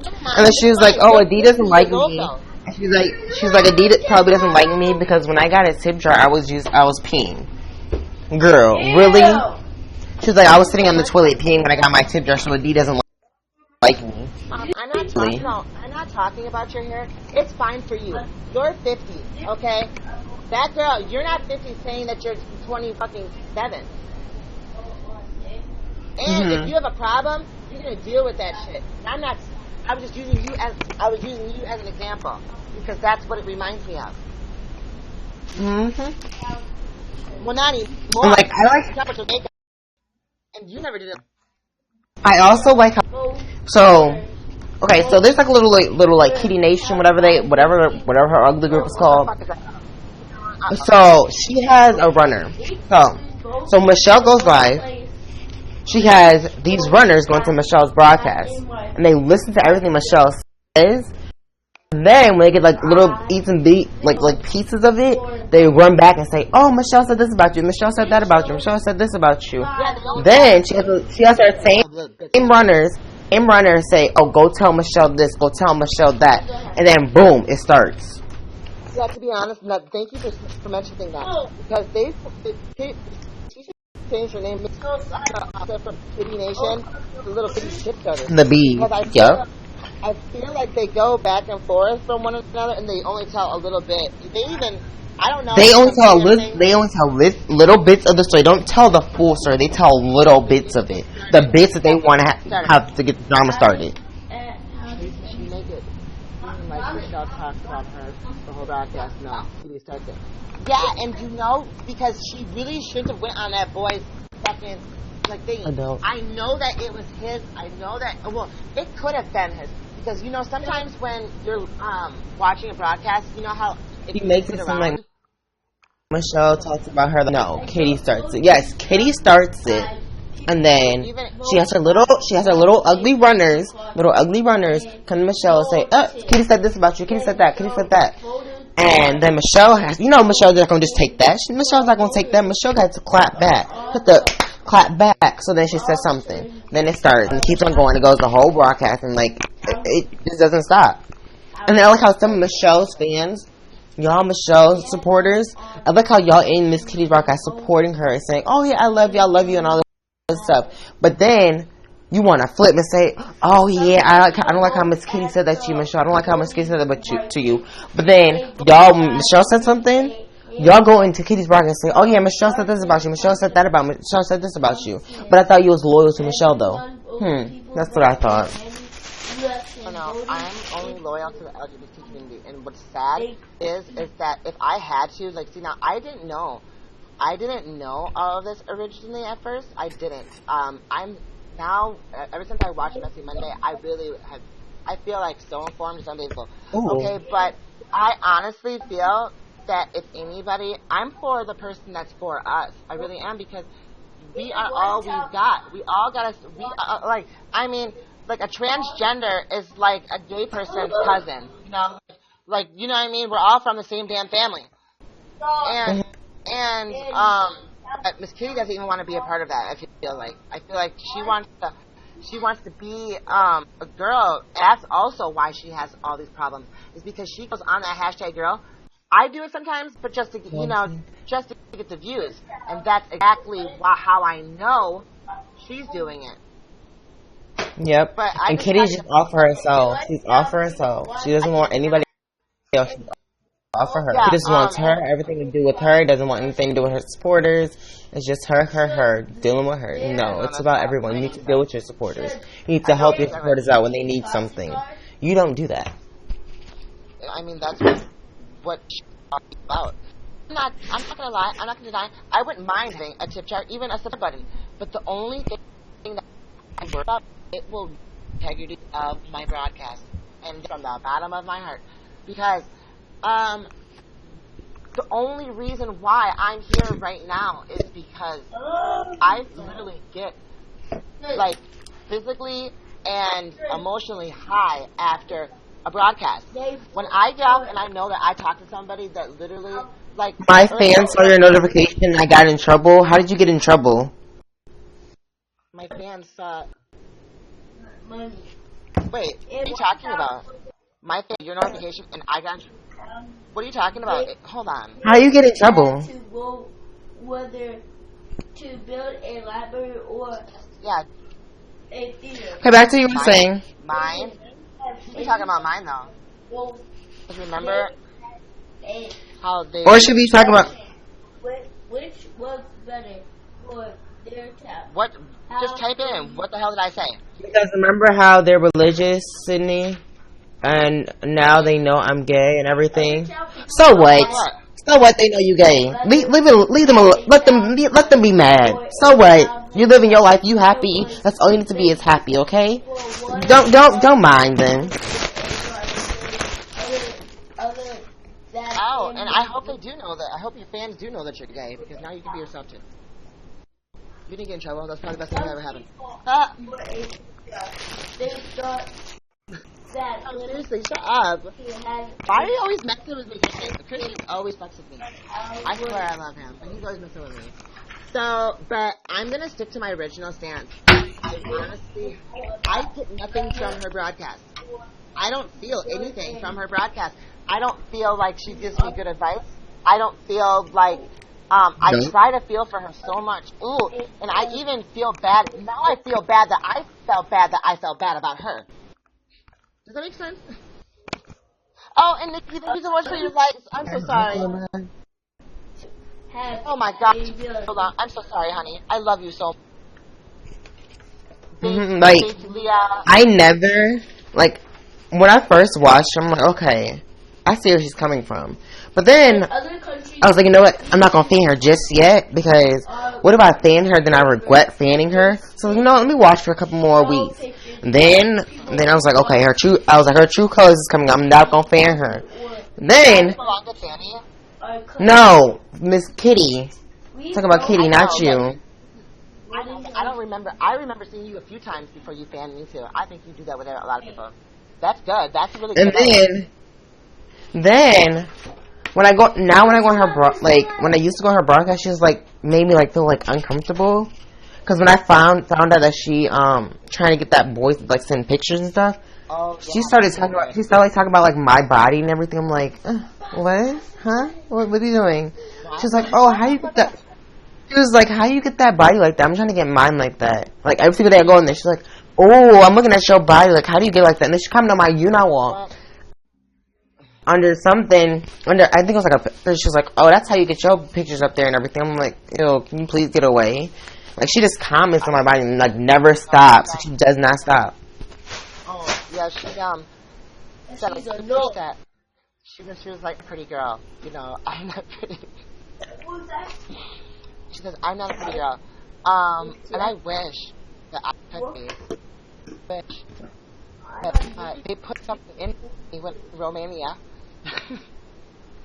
[SPEAKER 2] And then she was like, "Oh, Adidas doesn't like me." And she's like, Adidas probably doesn't like me because when I got a tip jar, I was peeing. Girl, really? She was like, I was sitting on the toilet peeing when I got my tip jar, so Adidas doesn't like me.
[SPEAKER 1] I'm not talking about your hair. It's fine for you. You're 50, okay? That girl, you're not 50 saying that you're 20 fucking 7. And if you have a problem, you're gonna deal with that shit. I was just using you as an example because that's what it reminds me of. Well, not anymore.
[SPEAKER 2] Like I like,
[SPEAKER 1] and you never did it.
[SPEAKER 2] I also like how. So, okay, so there's like a little Kitty Nation, whatever her ugly group is called. So she has a runner. So Michelle goes live. She has these runners going to Michelle's broadcast, and they listen to everything Michelle says. And then when they get like little like pieces of it, they run back and say, "Oh, Michelle said this about you. Michelle said that about you. Michelle said this about you." Then she has her same runners say, "Oh, go tell Michelle this. Go tell Michelle that," and then boom, it starts.
[SPEAKER 1] Yeah, to be honest, thank you for mentioning that because they changed her name from Kitty Nation to Little Kitty Tiptoes.
[SPEAKER 2] The B. Yep.
[SPEAKER 1] I feel like they go back and forth from one another, and they only tell a little bit. I don't know.
[SPEAKER 2] They only tell little bits of the story. They don't tell the full story. They tell little bits of it. The bits that they want to have to get the drama started.
[SPEAKER 1] She make it seem like Michelle talks about her the whole broadcast. No, she starts it. Yeah, and because she really shouldn't have went on that boy's fucking thing. I know that it was his. I know that it could have been his because sometimes when you're watching a broadcast, you know how
[SPEAKER 2] he makes it seem like Michelle talks about her. No, Kitty starts it. Yes, Kitty starts it, and then she has her little ugly runners come to Michelle and say, Kitty said this about you. Kitty said that. Kitty said that. And then Michelle's not going to just take that. Michelle's not going to take that. Michelle got to clap back. Clap back. So then she says something. Then it starts and keeps on going. It goes the whole broadcast and it just doesn't stop. And then I like how some of Michelle's fans, y'all Michelle's supporters, I like how y'all in Miss Kitty's broadcast supporting her and saying, "Oh yeah, I love you and all this stuff." But then you want to flip and say, "Oh yeah, I don't like how Miss Kitty said that to you, Michelle. I don't like how Miss Kitty said that to you." But then Michelle said something. Y'all go into Kitty's broadcast and say, "Oh yeah, Michelle said this about you. Michelle said that about me. Michelle said this about you." But I thought you was loyal to Michelle though. That's what I thought.
[SPEAKER 1] No, I'm only loyal to the LGBT community, and what's sad is that if I had to, I didn't know all of this originally at first. I didn't. I'm now, ever since I watched Messy Monday, I feel like so informed. It's unbelievable.
[SPEAKER 2] Ooh.
[SPEAKER 1] Okay, but I honestly feel that if anybody, I'm for the person that's for us. I really am, because we are all we've got. We all got us. Like a transgender is like a gay person's cousin. You know what I mean? We're all from the same damn family. And Miss Kitty doesn't even want to be a part of that. I feel like she wants to be a girl. That's also why she has all these problems. Is because she goes on that hashtag girl. I do it sometimes, but just to get the views, and that's exactly how I know she's doing it.
[SPEAKER 2] Yep. And Kitty's just off for herself. She's off for herself. She doesn't want anybody else. She's off for her. She just wants her, everything to do with her. Doesn't want anything to do with her supporters. It's just her, dealing with her. No, it's about everyone. You need to deal with your supporters. You need to help your supporters out when they need something. You don't do that.
[SPEAKER 1] I mean, that's what she's talking about. I'm not gonna lie. I'm not gonna deny. I wouldn't mind having a tip jar, even a subscribe button. But the only thing that I worry about, it will integrity of my broadcast, and from the bottom of my heart, because the only reason why I'm here right now is because I literally get physically and emotionally high after a broadcast. When I get off and I know that I talked to somebody that literally like
[SPEAKER 2] My fans saw your notification. I got in trouble. How did you get in trouble?
[SPEAKER 1] my fans saw. Wait, what are you talking about? My fan, your notification, and I got. What are you talking about? Hold on.
[SPEAKER 2] How you get in trouble?
[SPEAKER 3] To go whether to build a library or
[SPEAKER 1] Yeah.
[SPEAKER 3] a theater.
[SPEAKER 2] Okay, back to you were saying.
[SPEAKER 1] Mine? You're talking about mine, though. Because remember how they...
[SPEAKER 2] Or should we talk about...
[SPEAKER 3] Which was better for their town?
[SPEAKER 1] What? Just type it in. What the hell did I say?
[SPEAKER 2] Because remember how they're religious, Sydney? And now they know I'm gay and everything. So what? So what? They know you gay. Leave them alone. Let them be mad. So what? You living your life. You happy. That's all you need to be is happy. Okay? Don't mind them.
[SPEAKER 1] Oh, and I hope they do know that. I hope your fans do know that you're gay, because now you can be yourself too. You didn't get in trouble. That's probably the best thing that ever happened.
[SPEAKER 3] They thought that
[SPEAKER 1] Seriously, shut up. Why are you always messing with me, Christian? Christian always fucks with me. I swear I love him, but he's always messing with me. So, but I'm gonna stick to my original stance. Honestly, I get nothing from her broadcast. I don't feel anything from her broadcast. I don't feel like she gives me good advice. I don't feel like I try to feel for her so much. Ooh, and I even feel bad. Now I feel bad that I felt bad about her. Does that make sense? Oh, and Nikki, thank you so much for your likes. I'm so sorry. Oh my gosh. Hold on. I'm so sorry, honey. I love you so much.
[SPEAKER 2] Like, I never, like, when I first watched her, I'm like, okay, I see where she's coming from. But then, I was like, you know what, I'm not going to fan her just yet, because what if I fan her, then I regret fanning her? So, you know, let me watch for a couple more weeks. Then I was like, okay, her true colors is coming, I'm not going to fan her. Then, no, Miss Kitty. Talking about Kitty, not you.
[SPEAKER 1] I don't remember. I remember seeing you a few times before you fanned me too. I think you do that with a lot of people. That's good. That's really good.
[SPEAKER 2] And then when I go on her when I used to go on her broadcast, she was like made me like feel like uncomfortable. Because when I found out that she trying to get that boy to like send pictures and stuff, she started talking about like my body and everything. I'm like, what? Huh? What are you doing? She's like, oh, how you get that? She was like, how you get that body like that? I'm trying to get mine like that. Like every single day I go in there, she's like, oh, I'm looking at your body. Like, how do you get like that? And then she commented on my YouNow wall. Under something, I think it was like she was like, oh, that's how you get your pictures up there and everything. I'm like, ew, can you please get away? Like, she just comments on my body and like never stops. She does not stop.
[SPEAKER 1] Oh, yeah, she said that. She was like a pretty girl. You know, I'm not pretty.
[SPEAKER 3] What was that?
[SPEAKER 1] She says, I'm not a pretty girl. And I wish that I could be. Wish that they put something in me with Romania.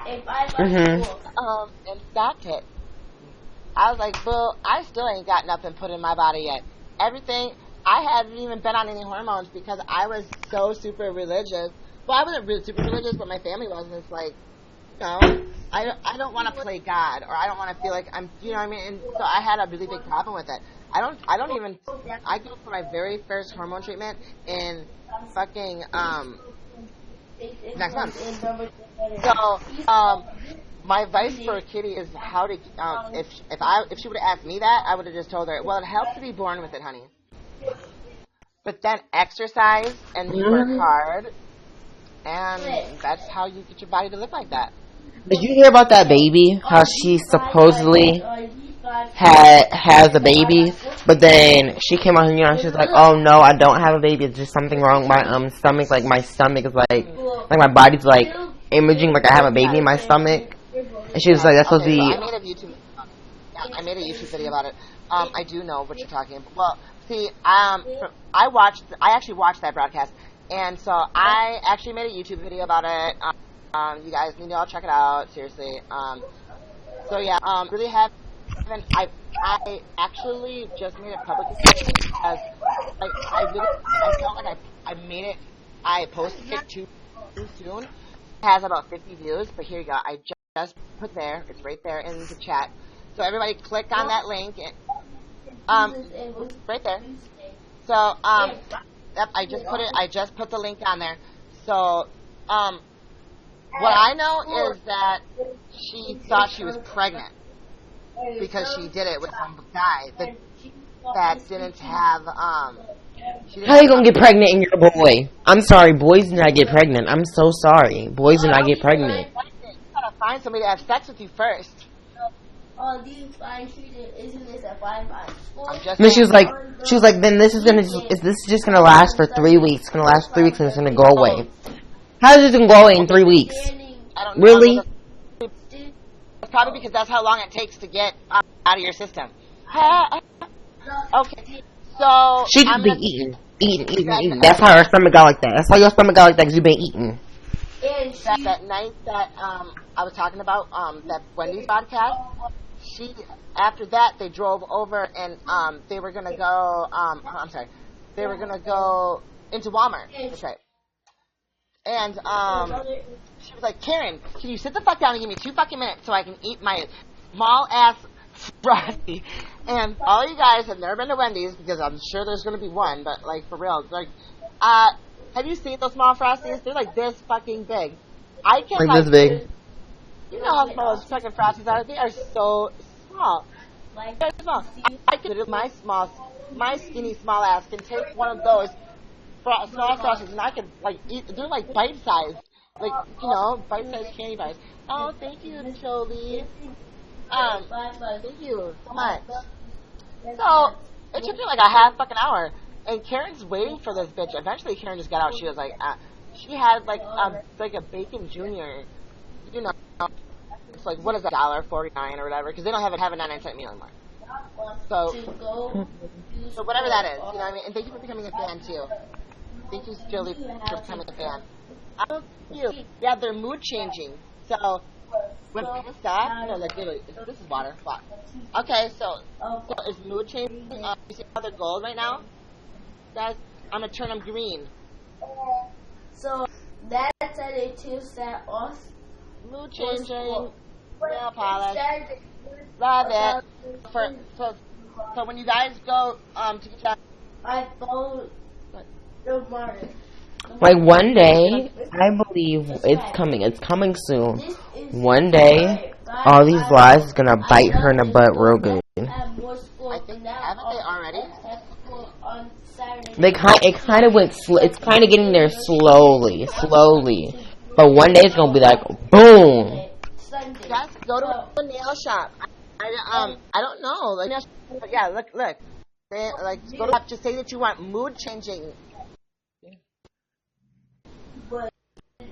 [SPEAKER 3] If I
[SPEAKER 1] and stopped it. I was like, boo, I still ain't got nothing put in my body yet. Everything, I hadn't even been on any hormones because I was so super religious. Well, I wasn't really super religious, but my family was, and it's like, you know, I don't want to play God, or I don't want to feel like I'm, you know what I mean? And so I had a really big problem with it. I go for my very first hormone treatment in fucking, next month. So, my advice for Kitty is how to, if she would have asked me that, I would have just told her, well, it helps to be born with it, honey. But then exercise and you work hard, and that's how you get your body to look like that.
[SPEAKER 2] Did you hear about that baby? How she supposedly has a baby, but then she came out here and she was like, "Oh no, I don't have a baby. It's just something wrong with my stomach. Like my stomach is like my body's like imaging like I have a baby in my stomach." And she was like, "That's supposed to be."
[SPEAKER 1] I made a YouTube video about it. I do know what you're talking about. Well, see, I actually watched that broadcast, and so I actually made a YouTube video about it. You guys need to all check it out, seriously. So yeah, really haven't. I actually just made it public because I felt like I made it. I posted it too soon. It has about 50 views, but here you go. I just just put there. It's right there in the chat. So everybody click on that link. And, right there. So yep, I just put it. I just put the link on there. So what I know is that she thought she was pregnant because she did it with some guy that didn't have she didn't
[SPEAKER 2] How you gonna get pregnant in your boy? I'm sorry, boys do not get pregnant. I'm so sorry. Boys do not get pregnant.
[SPEAKER 1] You gotta find somebody to have sex with you first.
[SPEAKER 3] Do you find treated? Isn't this a 5-5 school?
[SPEAKER 2] And then she was like, then this is just gonna last for 3 weeks. It's gonna last 3 weeks and it's gonna go away. How is this gonna go away in 3 weeks?
[SPEAKER 1] I don't know.
[SPEAKER 2] Really?
[SPEAKER 1] It's probably because that's how long it takes to get out of your system. Okay, so
[SPEAKER 2] She just been eating. That's how her stomach got like that. That's how your stomach got like that because you've been eating.
[SPEAKER 1] That night that I was talking about that Wendy's podcast, after that they drove over and they were gonna go they were gonna go into Walmart. That's right. And she was like, Karen, can you sit the fuck down and give me 2 fucking minutes so I can eat my small ass Frosty? And all you guys have never been to Wendy's because I'm sure there's gonna be one, but like for real, like have you seen those small Frosties? They're like this fucking big. I can't
[SPEAKER 2] Like this big.
[SPEAKER 1] You know how small those fucking Frosties are? They are so small. They're small. I could do my skinny small ass can take one of those small Frosties and I could like eat. They're like bite size, like bite size candy bars. Oh, thank you, Jolie. Thank you so much. So it took me like a half fucking hour, and Karen's waiting for this bitch. Eventually, Karen just got out. She was like, she had like a bacon junior, it's like what is that, $1.49 or whatever, because they don't have a 99-cent meal anymore. So whatever that is, you know what I mean. And thank you for becoming a fan too. Thank you, Jolie, for becoming a fan. Thank you. Yeah, they're mood changing. So when people stop, like this is water. Okay, so is mood changing? You see how they're gold right now? Guys, I'm gonna turn them green.
[SPEAKER 3] So that's how they choose that off.
[SPEAKER 1] Mood changing, nail polish, love it. So when you guys go to get your
[SPEAKER 3] I followed the martyr.
[SPEAKER 2] Like one day, I believe it's coming. It's coming soon. One day, all these lies is gonna bite her in the butt real good.
[SPEAKER 1] I think haven't they already?
[SPEAKER 2] It kind of went. It's kind of getting there slowly. But one day it's gonna be like boom.
[SPEAKER 1] Just go to a nail shop. I don't know. Like, yeah, look. They, like, go to just say that you want mood changing.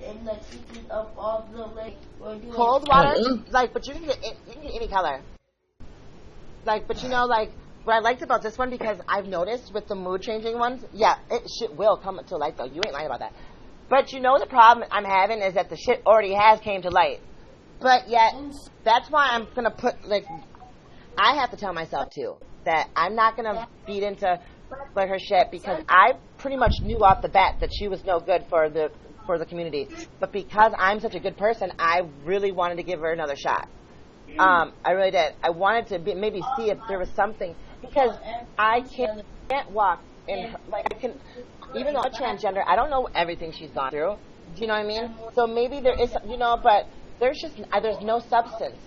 [SPEAKER 3] And the treatment of all the like
[SPEAKER 1] Cold water, like, but you can get any color. Like, but like what I liked about this one, because I've noticed with the mood changing ones, yeah, shit will come to light though. You ain't lying about that. But the problem I'm having is that the shit already has came to light. But yet, that's why I'm gonna put I have to tell myself too that I'm not gonna feed into like her shit, because I pretty much knew off the bat that she was no good for the community. But because I'm such a good person, I really wanted to give her another shot. I really did. I wanted to maybe see if there was something, because I can't walk in her, like I can, even though I'm transgender, I don't know everything she's gone through. Do you know what I mean? So maybe there is, but there's no substance.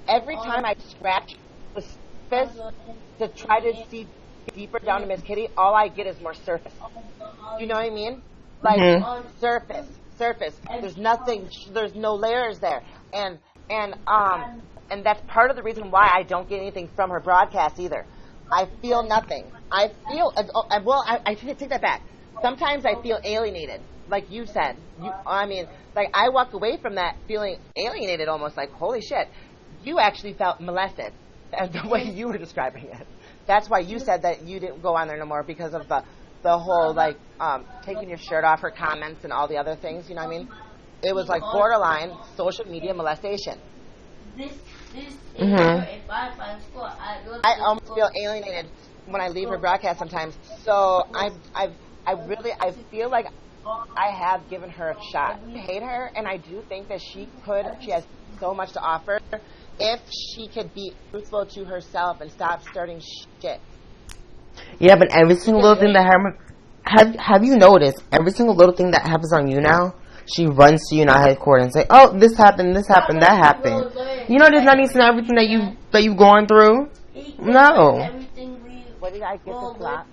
[SPEAKER 1] Every time I scratch the surface to try to see deeper down to Miss Kitty, all I get is more surface. Do you know what I mean? Like surface. There's nothing. There's no layers there, and that's part of the reason why I don't get anything from her broadcast either. I feel nothing. I feel I take that back. Sometimes I feel alienated, like you said. I walk away from that feeling alienated, almost like holy shit. You actually felt molested, the way you were describing it. That's why you said that you didn't go on there no more, because of the whole taking your shirt off, her comments and all the other things. You know what I mean? It was like borderline social media molestation. I almost feel alienated when I leave her broadcast sometimes. So I feel like I have given her a shot. I hate her, and I do think that she has so much to offer if she could be truthful to herself and stop starting shit.
[SPEAKER 2] Yeah, but every single little thing that have you noticed? Every single little thing that happens on YouNow, she runs to YouNow headquarters and say, "Oh, this happened, that happened." You know, there's not even everything that you've gone through. No.
[SPEAKER 1] What did I get this gloss?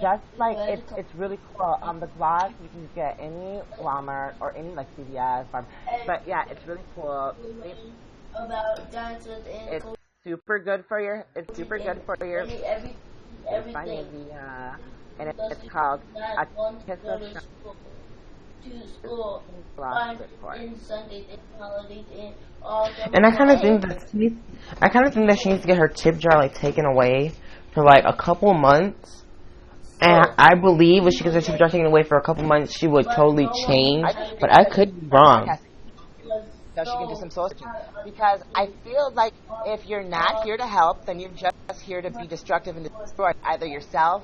[SPEAKER 1] Just like it's really cool. The gloss you can get any Walmart or any like CVS, but yeah, it's really cool. It's super good for your. It's super good for your. It's funny, and it's called a kiss of
[SPEAKER 3] to school,
[SPEAKER 1] gloss
[SPEAKER 3] in Sundays, in holidays, in all.
[SPEAKER 2] And I kind of think that she needs to get her tip jar like taken away for like a couple months. And I believe if she gets her tip jar taken away for a couple months, she would totally change. But I could be wrong.
[SPEAKER 1] So she can do some soul searching. Because I feel like if you're not here to help, then you're just here to be destructive and destroy either yourself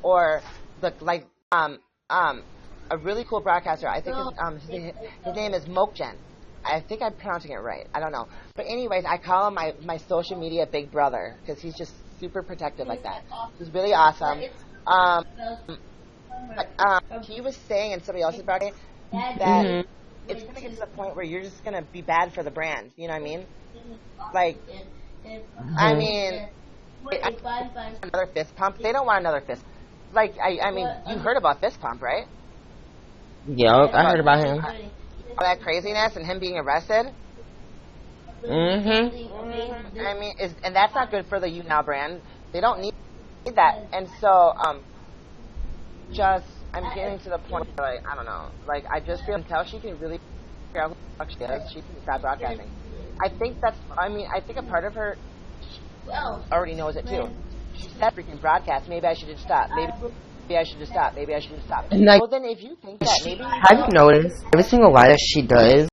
[SPEAKER 1] or a really cool broadcaster. I think his name is Mokjen. I think I'm pronouncing it right. I don't know. But anyways, I call him my social media big brother because he's just super protective like that. He's really awesome. He was saying in somebody else's broadcast that it's going to get to the point where you're just going to be bad for the brand. You know what I mean? Like, I mean, another fist pump. They don't want another fist. Like, I mean, you heard about fist pump, right?
[SPEAKER 2] Yeah, I heard about him.
[SPEAKER 1] All that craziness and him being arrested. I mean, and that's not good for the YouNow brand. They don't need that. And so, I'm getting to the point where, like, I don't know. Like, I just feel until she can really figure out who the fuck she is, she can stop broadcasting. I think a part of her already knows it too. She said freaking broadcast. Maybe I should just stop. Maybe I should just stop. Maybe I should just stop.
[SPEAKER 2] And like,
[SPEAKER 1] well, then if you think that, maybe
[SPEAKER 2] have you noticed every single lie that she does,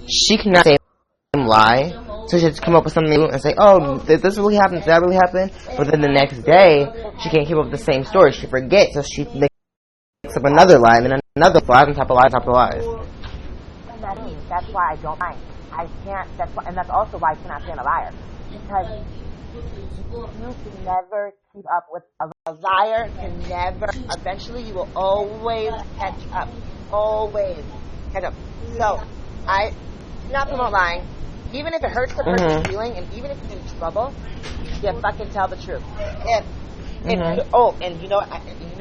[SPEAKER 2] she cannot say the same lie. So she just come up with something new and say, "Oh, did this really happen? Did that really happen?" But then the next day, she can't keep up with the same story. She forgets, so she makes up another lie, and then another lie on top of lie on top of lies.
[SPEAKER 1] That's why I don't mind. I can't. And that's also why I cannot stand a liar, because you can never keep up with a liar. Can never. Eventually, you will always catch up. Always catch up. So I do not promote lying. Even if it hurts the person's feeling, and even if you're in trouble, you fucking tell the truth. And you know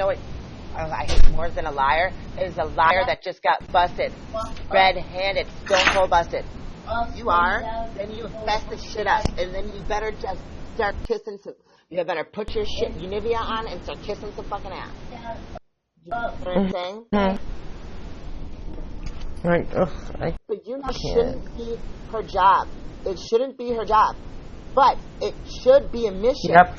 [SPEAKER 1] what? I hate more than a liar is a liar that just got busted, red-handed, stone cold busted. You are, then you mess the shit up, and then you better just start kissing some. You better put your shit Univia on and start kissing some fucking ass. You know what I'm saying?
[SPEAKER 2] Like,
[SPEAKER 1] but you know, shouldn't be her job. It shouldn't be her job. But it should be a mission.
[SPEAKER 2] Yep.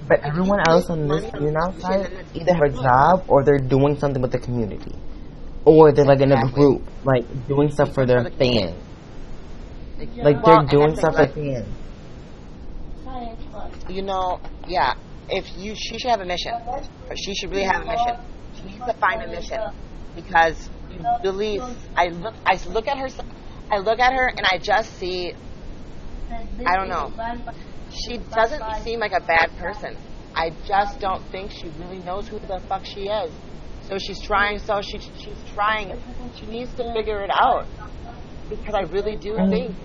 [SPEAKER 2] But everyone else on this YouNow side either have a job or they're doing something with the community. Or they're like in a group, like doing stuff for their fans. Like they're doing stuff for fans.
[SPEAKER 1] You know, yeah. She should have a mission. She should really have a mission. She needs to find a mission. Because really, I look at her and I just see, I don't know. She doesn't seem like a bad person. I just don't think she really knows who the fuck she is. So she's trying. She's trying. She needs to figure it out. Because I really do think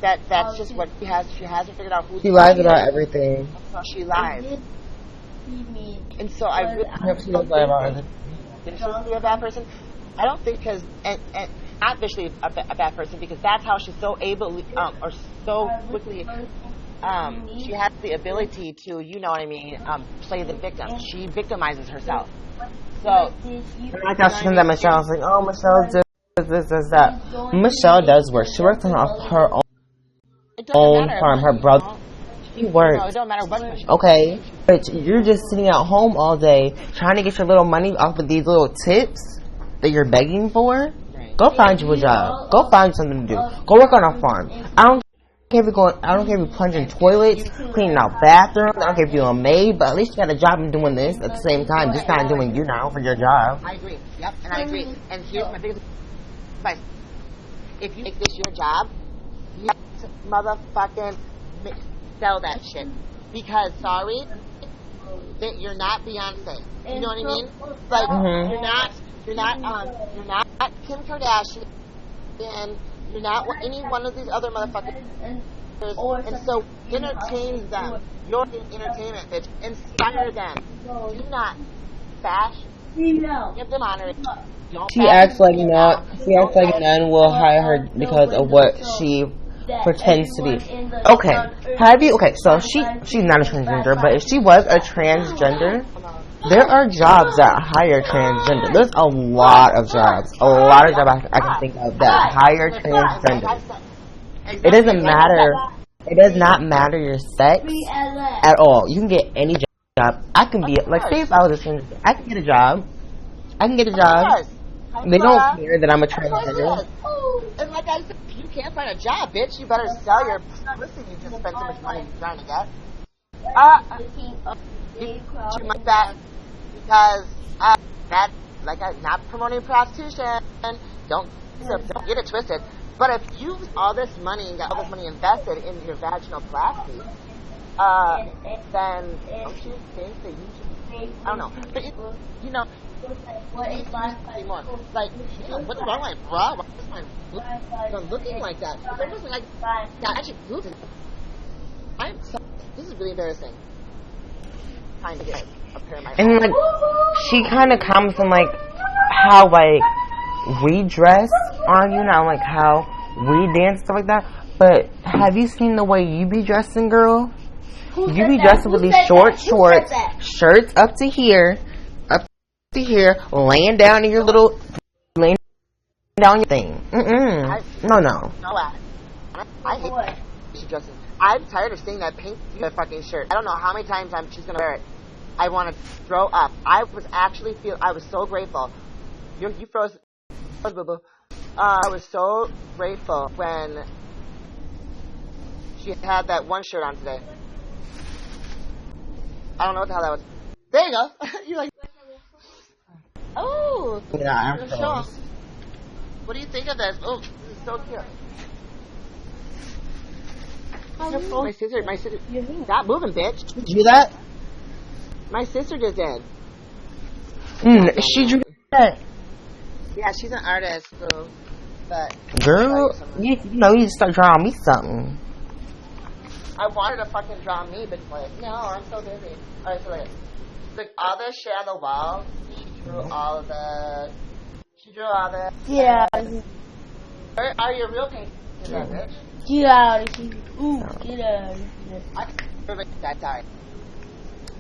[SPEAKER 1] that's just what she has. She hasn't figured out who
[SPEAKER 2] she lies about everything.
[SPEAKER 1] So she lies. And so I really
[SPEAKER 2] she does lie about everything.
[SPEAKER 1] Did she be a bad person? I don't think because and not visually a bad person because that's how she's so able or so quickly she has the ability to, you know what I mean, play the victim. She victimizes herself. So
[SPEAKER 2] I got she that Michelle. I was like, oh, Michelle does that. Michelle does work. She works on her own farm. Her brother. She works.
[SPEAKER 1] No, it don't matter what.
[SPEAKER 2] Okay, but you're just sitting at home all day trying to get your little money off of these little tips that you're begging for.
[SPEAKER 1] Right.
[SPEAKER 2] Go find you a job. Go find something to do. Go work on a farm. I don't care if you're plunging toilets, cleaning out bathrooms. I don't care if you're a maid, but at least you got a job and doing this at the same time. Just not doing YouNow for your job.
[SPEAKER 1] I agree. Yep, and I agree. And here's my biggest advice. if you make this your job, you have to motherfucking sell that shit. Because, sorry, that you're not Beyonce. You know what I mean? Like, you're not Kim Kardashian, and you're not any one of these other motherfuckers. And so, entertain them. You're entertainment, bitch. Inspire them. Do not bash. Give them honor.
[SPEAKER 2] She acts like none will hire her because of what she pretends to be. Okay, so she's not a transgender, but if she was a transgender, there are jobs that hire transgender. There's a lot of jobs I can think of that hire transgender. It doesn't matter. It does not matter your sex at all. You can get any job. I can be like, say if I was a transgender, I can get a job. They don't care that I'm a transgender.
[SPEAKER 1] And like I said, if you can't find a job, bitch, you better sell your pussy you just spent so much money trying to get. Like that, because that's like not promoting prostitution. Don't get it twisted. But if you all this money and got all this money invested in your vaginal plasty, then don't you think that you should? I don't know, but you know. Anymore. Like, what's wrong with my bra? Why is my boob looking like that? It's like, actually, boobs. This is really embarrassing. Trying to get a pair of my.
[SPEAKER 2] And like, she kind of comments on like how like we dress on YouNow, like how we dance, stuff like that. But have you seen the way you be dressing, girl? You be dressing with these short shorts, shirts up to here, laying down in your little, laying down your thing. No.
[SPEAKER 1] I hate she dresses. I'm tired of seeing that pink fucking shirt. I don't know how many times she's gonna wear it. I want to throw up. I was so grateful. You froze, boo boo. I was so grateful when she had that one shirt on today. I don't know what the hell that was. There you go. You're like. Oh,
[SPEAKER 2] yeah, I'm sure.
[SPEAKER 1] What do you think of this? Oh, this is so cute. My sister, stop moving, bitch.
[SPEAKER 2] Did you do that?
[SPEAKER 1] My sister just did.
[SPEAKER 2] She drew that.
[SPEAKER 1] Yeah, she's an artist, so, but.
[SPEAKER 2] Girl, you know, you start drawing me something.
[SPEAKER 1] I wanted to fucking draw me, but like, no, I'm so busy. Alright, so like all the shit on the wall. She drew all the.
[SPEAKER 3] Yeah.
[SPEAKER 1] Where are your real paintings, bitch?
[SPEAKER 3] Get out of here. Ooh, get out of here.
[SPEAKER 1] That time.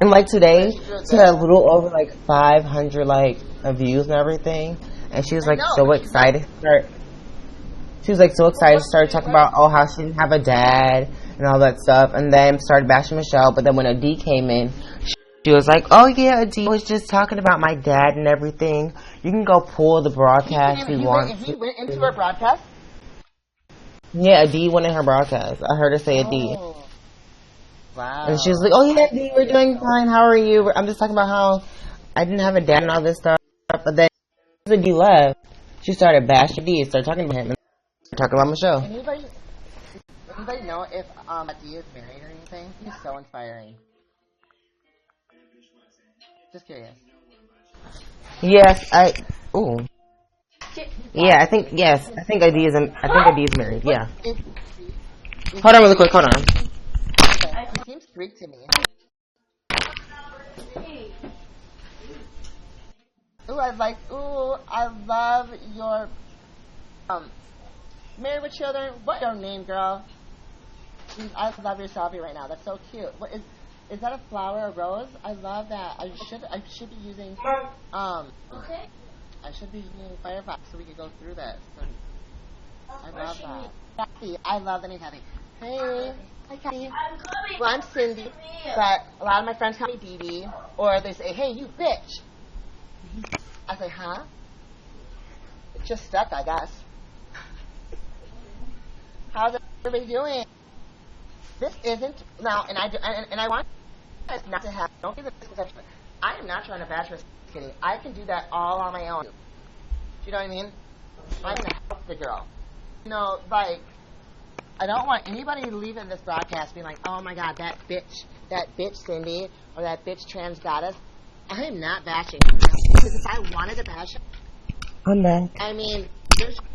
[SPEAKER 2] And like today, she had a little over like 500 like views and everything, and she was like so excited. She was like so excited to start talking about how she didn't have a dad and all that stuff, and then started bashing Michelle. But then when Adi came in, she was like, "Oh yeah, Adi was just talking about my dad and everything. You can go pull the broadcast if you want."
[SPEAKER 1] He went into her broadcast.
[SPEAKER 2] Yeah, Adi went in her broadcast. I heard her say Adi.
[SPEAKER 1] Oh. Wow.
[SPEAKER 2] And she was like, "Oh yeah, Adi, we're doing fine. How are you?" I'm just talking about how I didn't have a dad and all this stuff. But then when Adi left, she started bashing Adi, started talking about him, and talking about Michelle.
[SPEAKER 1] Anybody know if Adi is married or anything? He's so inspiring. Just curious.
[SPEAKER 2] Yes, Yeah, I think Adi is married. Yeah. Hold on, really quick. Hold on.
[SPEAKER 1] He seems Greek to me. I love your married with children. What's your name, girl? I love your selfie right now. That's so cute. What is that a flower, a rose? I love that. I should be using
[SPEAKER 3] Okay.
[SPEAKER 1] I should be using Firefox so we could go through this. I love that. Kathy, I love the name Kathy. Hey. Hi, Kathy.
[SPEAKER 3] I'm coming.
[SPEAKER 1] Well, I'm Cindy, but a lot of my friends call me Dee Dee, or they say, "Hey, you bitch." I say, "Huh?" It's just stuck, I guess. How's everybody doing? This isn't now, and I want you guys not to have. Don't get the misconception. I am not trying to bash her skinny. I can do that all on my own. Do you know what I mean? I'm gonna help the girl. like, I don't want anybody leaving this broadcast being like, oh my god, that bitch Cindy, or that bitch trans goddess. I am not bashing her. Because if I wanted to bash her,
[SPEAKER 2] I'm back.
[SPEAKER 1] I mean,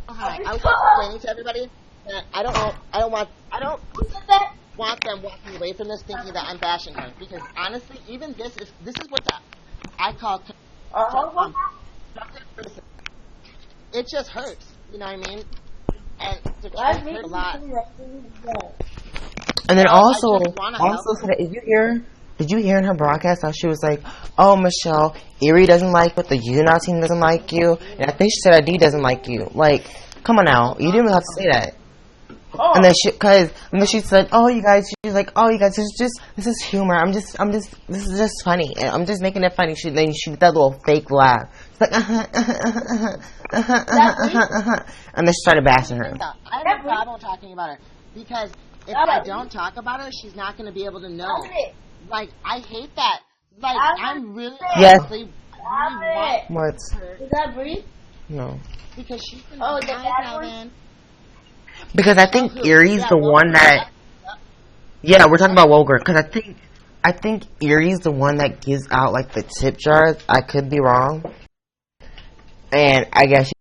[SPEAKER 1] I was explaining to everybody that I don't want them walking away from this thinking that I'm bashing her. Because honestly, even this is what I call it just hurts. You know what I mean? And it hurts a lot.
[SPEAKER 2] And then also
[SPEAKER 1] help.
[SPEAKER 2] did you hear in her broadcast how she was like, oh, Michelle, Erie doesn't like you, the YouNow team doesn't like you, and I think she said ID doesn't like you. Like, come on now, you didn't even have to say that. And then she said, oh, you guys, she's like, oh, you guys, this is humor. This is just funny. And I'm just making it funny. Then she did that little fake laugh. She's like, and then she started bashing her.
[SPEAKER 1] I have a problem talking about her because if I don't talk about her, she's not going to be able to know. Like, I hate that. Like, I'm really honestly really want her.
[SPEAKER 3] Is that Bree?
[SPEAKER 2] No.
[SPEAKER 1] Because she's been
[SPEAKER 3] the bad one?
[SPEAKER 2] Because I think Erie's the one that. Yeah, we're talking about Woger. Because I think Erie's the one that gives out like the tip jars. I could be wrong. And I guess she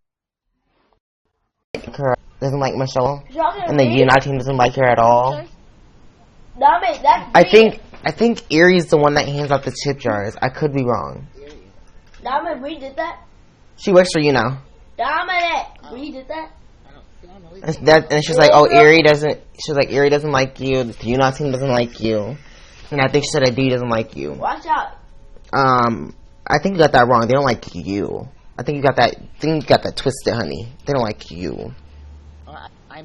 [SPEAKER 2] doesn't like Michelle, and the YouNow team doesn't like her at all. I think Erie's the one that hands out the tip jars. I could be wrong.
[SPEAKER 3] Dominic, Bree did that?
[SPEAKER 2] She works for YouNow.
[SPEAKER 3] Dominic, Bree did that?
[SPEAKER 2] And she's like, oh, Erie doesn't. She's like, Erie doesn't like you. The YouNow team doesn't like you. And I think she said D doesn't like you.
[SPEAKER 3] Watch out.
[SPEAKER 2] I think you got that wrong. They don't like you. I think you got that twisted, honey. They don't like you.
[SPEAKER 1] I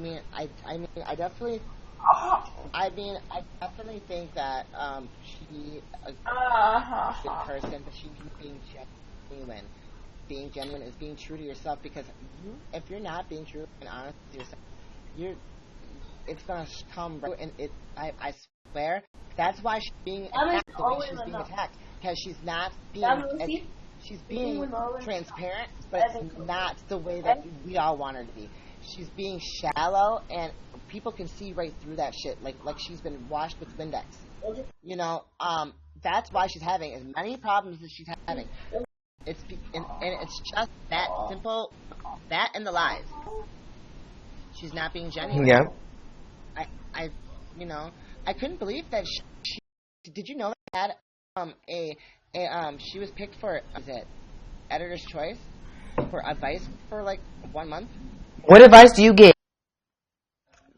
[SPEAKER 1] definitely think that she a good person, but she's being genuine. Being genuine is being true to yourself, because if you're not being true and honest with yourself, it's gonna come right. And I swear that's why she's being attacked. The way she's being attacked, because she's not being. She's being transparent, but it's not the way that we all want her to be. She's being shallow, and people can see right through that shit, like she's been washed with Windex. You know, that's why she's having as many problems as she's having. And it's just that simple. That and the lies. She's not being genuine.
[SPEAKER 2] Yeah.
[SPEAKER 1] I couldn't believe that she did you know that she was picked for Editor's Choice for advice for like 1 month.
[SPEAKER 2] What advice do you get?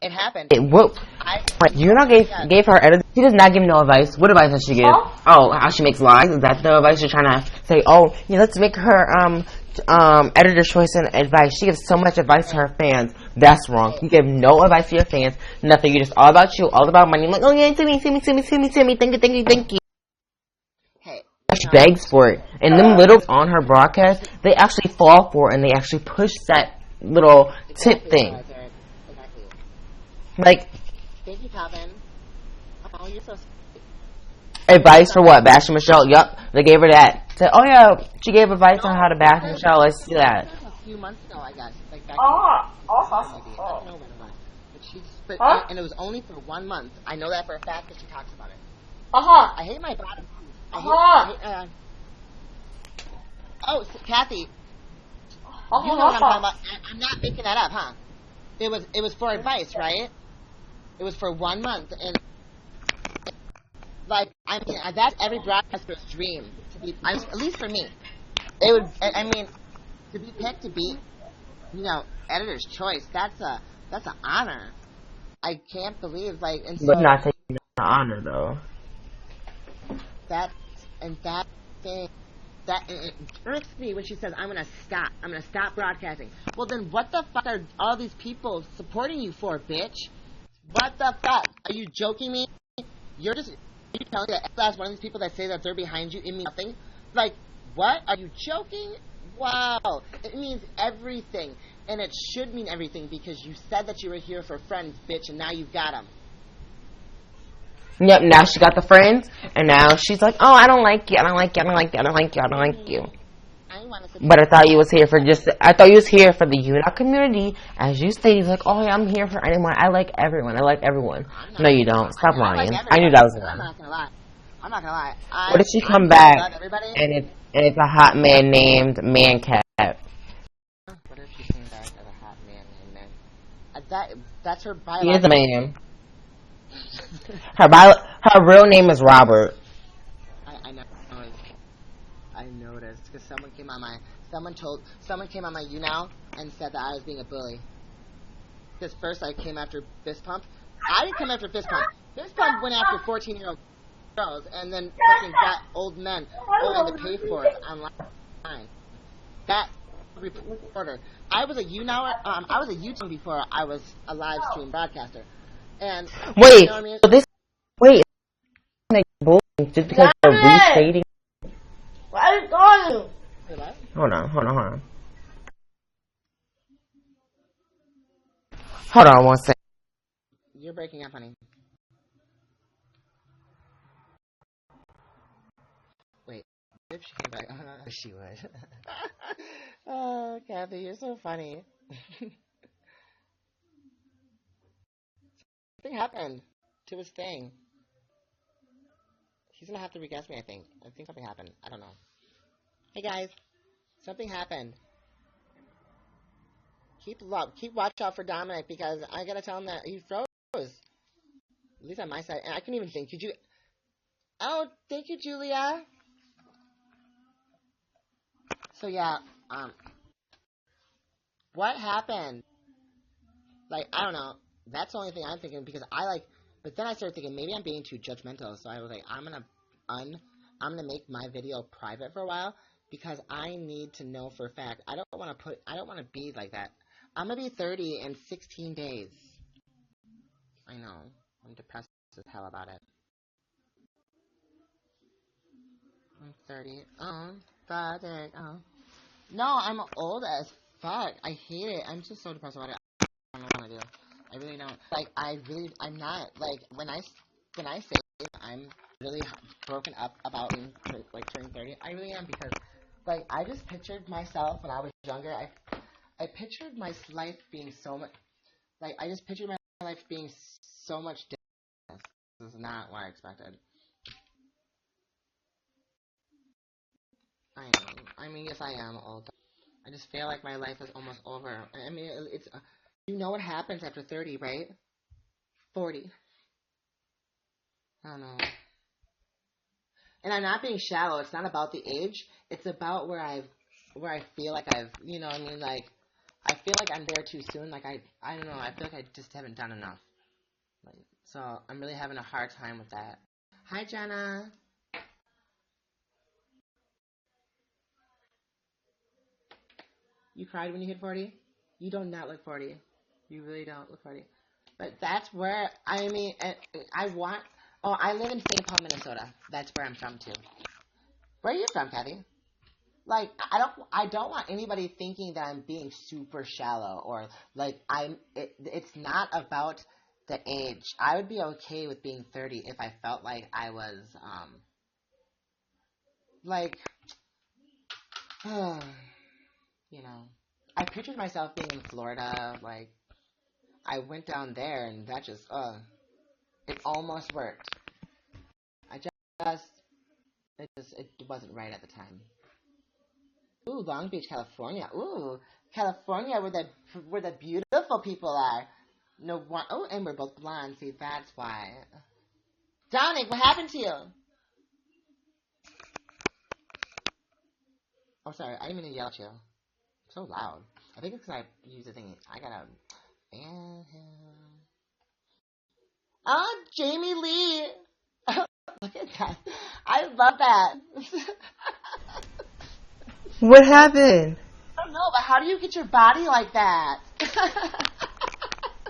[SPEAKER 1] It happened.
[SPEAKER 2] YouNow gave her editor. She does not give no advice. What advice does she give? Oh, how she makes lies? Is that the advice you're trying to say? Oh, yeah, let's make her editor's choice and advice. She gives so much advice to her fans. That's wrong. You give no advice to your fans. Nothing. You're just all about you, all about money. Like, oh yeah, see me. Thank you.
[SPEAKER 1] Hey,
[SPEAKER 2] She begs for it, and them little on her broadcast, they actually fall for it, and they actually push that little tip thing.
[SPEAKER 1] Exactly.
[SPEAKER 2] Like,
[SPEAKER 1] thank you, Calvin. Oh, you're so sweet.
[SPEAKER 2] Advice for what? Bashing Michelle? Yup, they gave her that. Said, oh yeah, she gave advice on how to bash Michelle. Let's see that.
[SPEAKER 1] A few months ago, I guess. Like back I don't know when it was. But and it was only for 1 month. I know that for a fact because she talks about it. I hate my body. Kathy. You know what I'm talking about. I'm not making that up, huh? It was for advice, right? It was for 1 month, and like, I mean, that's every broadcaster's dream to be. At least for me, it would. I mean, to be picked to be, editor's choice. That's an honor. I can't believe, like, and so
[SPEAKER 2] but not taking the honor though.
[SPEAKER 1] That thing. That it irks me when she says, I'm gonna stop broadcasting. Well, then what the fuck are all these people supporting you for, bitch? What the fuck? Are you joking me? Are you telling me that last one of these people that say that they're behind you, it means nothing? Like, what? Are you joking? Wow. It means everything. And it should mean everything, because you said that you were here for friends, bitch, and now you've got them.
[SPEAKER 2] Yep, now she got the friends, and now she's like, oh, I don't like you.
[SPEAKER 1] I want to
[SPEAKER 2] But I thought you was here for I thought you was here for the YouNow community. As you stated, like, oh, yeah, I'm here for anyone. I like everyone. I like everyone. No, you don't. Stop lying. I knew that was a
[SPEAKER 1] I'm
[SPEAKER 2] lie.
[SPEAKER 1] not gonna lie. I'm not gonna lie.
[SPEAKER 2] What if she come
[SPEAKER 1] I
[SPEAKER 2] back
[SPEAKER 1] love everybody.
[SPEAKER 2] and it's a hot man named Mancat?
[SPEAKER 1] What if she came back as a hot man named Man? That's her
[SPEAKER 2] He is
[SPEAKER 1] biological.
[SPEAKER 2] a man. Her real name is Robert.
[SPEAKER 1] I know. I noticed because someone came on my YouNow and said that I was being a bully. Because first I came after Fist Pump. I didn't come after Fist Pump. Fist Pump went after 14-year-old girls and then fucking got old men willing to pay for it online. That reporter. I was a YouNower. I was a YouTuber before I was a live stream broadcaster. And
[SPEAKER 2] Wait,
[SPEAKER 1] you know what I mean?
[SPEAKER 2] so this bullying just because they're restating.
[SPEAKER 3] Why are you calling?
[SPEAKER 1] Wait, what?
[SPEAKER 2] Hold on. Hold on one second.
[SPEAKER 1] You're breaking up, honey. Wait, if she came back, she would. Oh, Kathy, you're so funny. Something happened to his thing. He's gonna have to re-guess me, I think. I think something happened. I don't know. Hey guys, something happened. Keep watch out for Dominic because I gotta tell him that he froze. At least on my side. And I couldn't even think. Could you? Oh, thank you, Julia. So yeah, what happened? Like, I don't know. That's the only thing I'm thinking because but then I started thinking maybe I'm being too judgmental. So I was like, I'm gonna make my video private for a while because I need to know for a fact. I don't want to be like that. I'm gonna be 30 in 16 days. I know. I'm depressed as hell about it. I'm 30. Oh, Friday. Oh. No, I'm old as fuck. I hate it. I'm just so depressed about it. I don't know what to do. I really don't. Like, I'm not. Like, when I say I'm really broken up about being, like, turning 30, I really am because, like, I just pictured myself when I was younger. I pictured my life being so much, like, I just pictured my life being so much different. This is not what I expected. I mean, yes, I am old. I just feel like my life is almost over. I mean, it's, you know what happens after 30, right? 40. I don't know. And I'm not being shallow. It's not about the age. It's about where I feel like you know what I mean? Like, I feel like I'm there too soon. Like, I don't know. I feel like I just haven't done enough. Like, so I'm really having a hard time with that. Hi, Jenna. You cried when you hit 40? You do not look 40. You really don't look 40. But that's where, I mean, I live in St. Paul, Minnesota. That's where I'm from, too. Where are you from, Kathy? Like, I don't want anybody thinking that I'm being super shallow or, like, it's not about the age. I would be okay with being 30 if I felt like I was, like, you know, I pictured myself being in Florida, like, I went down there and that just, it almost worked. It wasn't right at the time. Ooh, Long Beach, California. Ooh, California, where the beautiful people are. No one. Oh, and we're both blonde. See, that's why. Dominic, what happened to you? Oh, sorry, I didn't mean to yell at you. So loud. I think it's because I use the thing. I gotta ban him. Oh, Jamie Lee. Look at that. I love that.
[SPEAKER 2] What happened?
[SPEAKER 1] I don't know, but how do you get your body like that?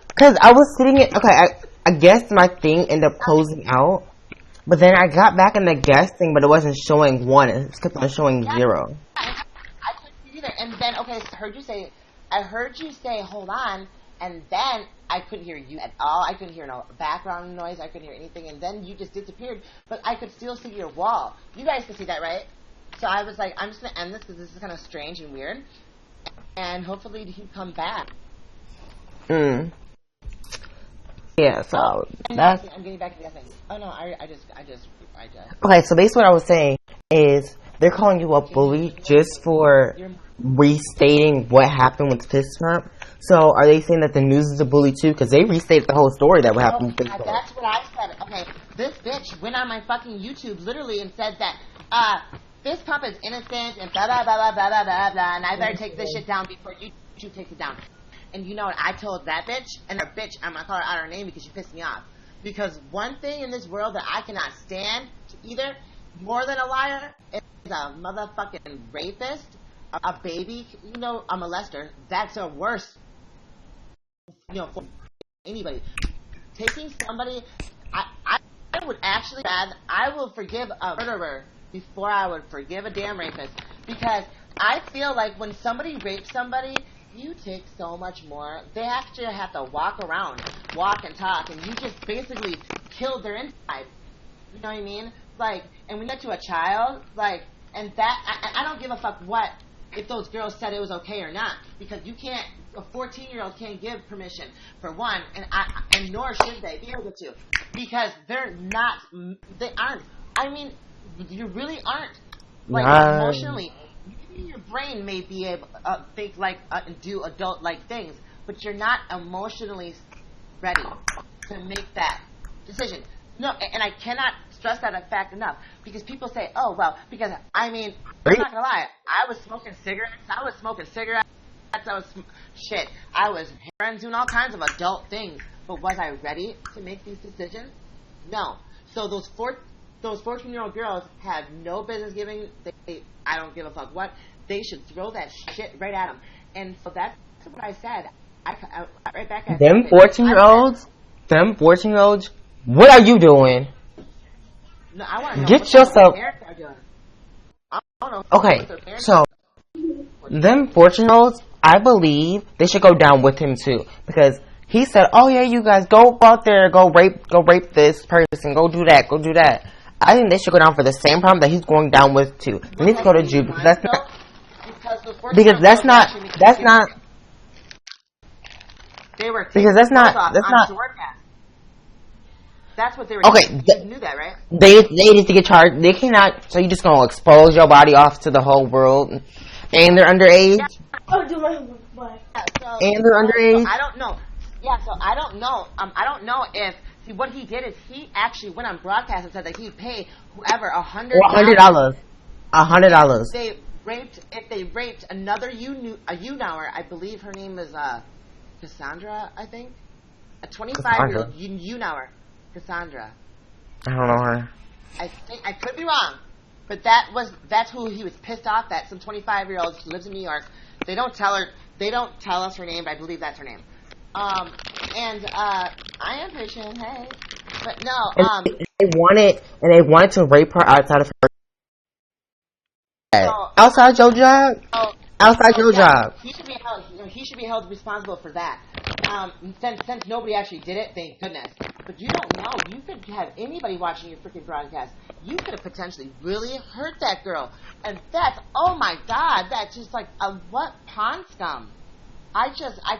[SPEAKER 2] Because I was sitting in, okay, I guess my thing ended up closing out, but then I got back in the guest thing, but it wasn't showing 1, it kept on showing 0.
[SPEAKER 1] I couldn't see either. And then, okay, so I heard you say, hold on, and then I couldn't hear you at all. I couldn't hear no background noise. I couldn't hear anything. And then you just disappeared, but I could still see your wall. You guys can see that, right? So I was like, I'm just gonna end this because this is kind of strange and weird, and hopefully he come back.
[SPEAKER 2] Yeah, so that's
[SPEAKER 1] I'm getting back to the thing. Oh no, I just.
[SPEAKER 2] okay. So basically, what I was saying is they're calling you a bully just for restating what happened with Fist Pump. So are they saying that the news is a bully too? Because they restated the whole story that what happened with Fist Pump.
[SPEAKER 1] That's what I said. Okay, this bitch went on my fucking YouTube literally and said that Fist Pump is innocent and blah blah blah blah blah blah blah blah, and I better take this shit down before YouTube takes it down. And you know what I told that bitch? And her bitch, I'm gonna call her out her name because she pissed me off. Because one thing in this world that I cannot stand either more than a liar is a motherfucking rapist, a baby, a molester. That's a worse, for anybody. Taking somebody, I would actually add, I will forgive a murderer before I would forgive a damn rapist. Because I feel like when somebody rapes somebody, you take so much more. They actually have to walk and talk, and you just basically killed their inside. You know what I mean? Like, and when you get to a child, like, and that, I don't give a fuck what, if those girls said it was okay or not, because you can't, a 14-year-old can't give permission, for one, and nor should they be able to, because they aren't, I mean, you really aren't, like, emotionally. Your brain may be able to think like and do adult like things, but you're not emotionally ready to make that decision. No, and I cannot stress that fact enough, because people say, "Oh well," because I mean, I'm not gonna lie, I was smoking cigarettes. I was friends doing all kinds of adult things, but was I ready to make these decisions? No. So those 14-year-old girls have no business giving. I don't give a fuck what. They should throw that shit right at them. And so that's what I said. I right back at
[SPEAKER 2] them 14-year-olds. Them 14-year-olds. What are you doing?
[SPEAKER 1] No, I want to know
[SPEAKER 2] get yourself.
[SPEAKER 1] Are doing. I don't know.
[SPEAKER 2] Okay, so them 14-year-olds, I believe they should go down with him too, because he said, "Oh yeah, you guys go out there, go rape this person, go do that." I think they should go down for the same problem that he's going down with too. They need to go to jail because that's not. Because that's not.
[SPEAKER 1] They were
[SPEAKER 2] because that's not.
[SPEAKER 1] That's what they were.
[SPEAKER 2] Okay,
[SPEAKER 1] you knew that, right?
[SPEAKER 2] They need to get charged. They cannot. So you just gonna expose your body off to the whole world, and they're underage.
[SPEAKER 3] Oh, do my
[SPEAKER 2] and they're underage.
[SPEAKER 1] So I don't know. Yeah, so I don't know. I don't know if. See, what he did is he actually went on broadcast and said that he'd pay whoever $100.
[SPEAKER 2] $100.
[SPEAKER 1] If they raped another YouNower, I believe her name is Cassandra, I think, a 25-year-old YouNower, Cassandra.
[SPEAKER 2] I don't know her.
[SPEAKER 1] I could be wrong, but that's who he was pissed off at. Some 25-year-old lives in New York. They don't tell us her name, but I believe that's her name. I am patient, hey. But no,
[SPEAKER 2] they wanted to rape her outside of her outside your job. Outside your job.
[SPEAKER 1] He should be held responsible for that. Since nobody actually did it, thank goodness. But you don't know. You could have anybody watching your freaking broadcast. You could have potentially really hurt that girl. And oh my God, that's just like what pond scum. I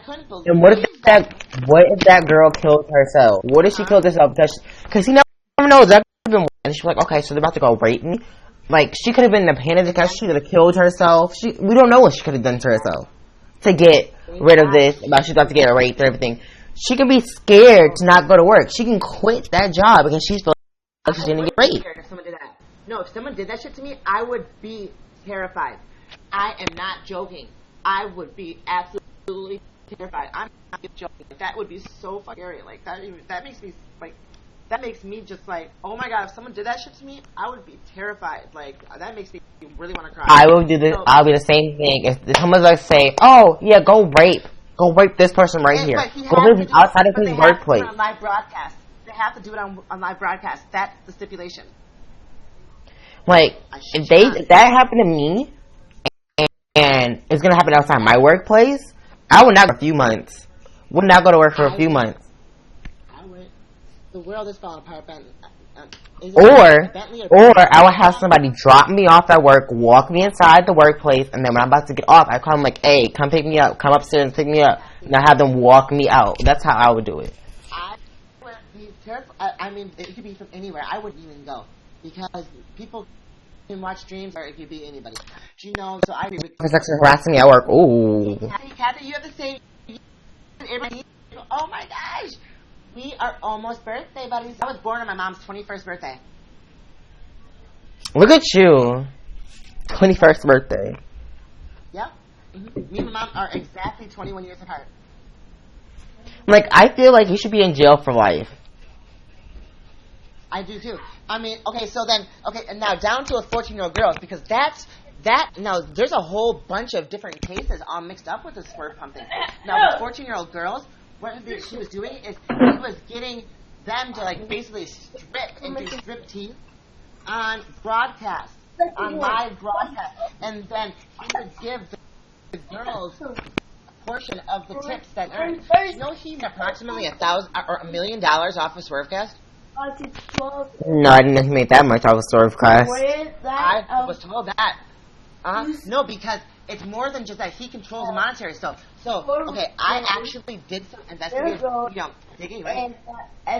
[SPEAKER 1] couldn't believe.
[SPEAKER 2] And what if that girl killed herself? What if she killed herself because he never knows that could have been. And she's like, okay, so they're about to go rape me. Like, she could have been in a panic attack. She could have killed herself. We don't know what she could have done to herself to get rid of this. About she's about to get raped and everything. She can be scared to not go to work. She can quit that job because she's feels like she's gonna get raped.
[SPEAKER 1] If someone did that. No, if someone did that shit to me, I would be terrified. I am not joking. I would be absolutely terrified. I'm not joking. That would be so fucking scary. Like that makes me just like, oh my God, if someone did that shit to me, I would be terrified. Like, that makes me really want to cry.
[SPEAKER 2] I will do this. I'll be the same thing. If someone's like say, oh yeah, go rape this person right here. Go rape outside of his workplace.
[SPEAKER 1] On live broadcast. They have to do it on live broadcast. That's the stipulation.
[SPEAKER 2] Like, if that happened to me, and it's gonna happen outside my workplace, I would not go for a few months. Would not go to work for a few months.
[SPEAKER 1] The world is falling apart, Ben. is it
[SPEAKER 2] Or
[SPEAKER 1] a Bentley or
[SPEAKER 2] I would have somebody drop me off at work, walk me inside the workplace, and then when I'm about to get off, I call them like, hey, come pick me up, come upstairs and pick me up. And I have them walk me out. That's how I would do it.
[SPEAKER 1] I would be careful. I mean, it could be from anywhere. I wouldn't even go because people can watch streams, or it could be anybody. You know, so I agree with
[SPEAKER 2] It's actually harassing me at work. Ooh.
[SPEAKER 1] Kathy, you have the same. Oh my gosh, we are almost birthday buddies. I was born on my mom's 21st birthday.
[SPEAKER 2] Look at you. 21st birthday.
[SPEAKER 1] Yep. Me and my mom are exactly 21 years apart.
[SPEAKER 2] Like, I feel like you should be in jail for life.
[SPEAKER 1] I do too. I mean, okay, so then, and now down to a 14-year-old girl, because now there's a whole bunch of different cases all mixed up with the swerve pumping. Now, the 14-year-old girls, what she was doing is she was getting them to, like, basically strip and do striptease on broadcast, on live broadcast, and then he would give the girls a portion of the tips that earned. You know, he made approximately $1 million off of Swervecast.
[SPEAKER 2] No, I didn't make that much off a swerve class.
[SPEAKER 1] I was told that. No, because it's more than just that. He controls the monetary stuff. So, okay, I actually did some investigative, digging, right?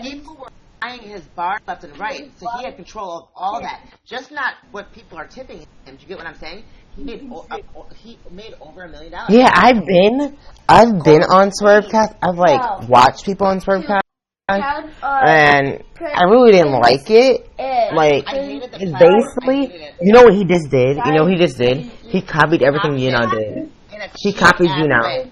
[SPEAKER 1] People were buying his bar left and right, so he had control of all that. Just not what people are tipping him. Do you get what I'm saying? He made over $1 million.
[SPEAKER 2] Yeah, I've been on Swervecast. I've like watched people on Swervecast, and I really didn't like it. Like, it's basically, you know what he just did? You know what he just did? He copied everything YouNow did. He copied YouNow.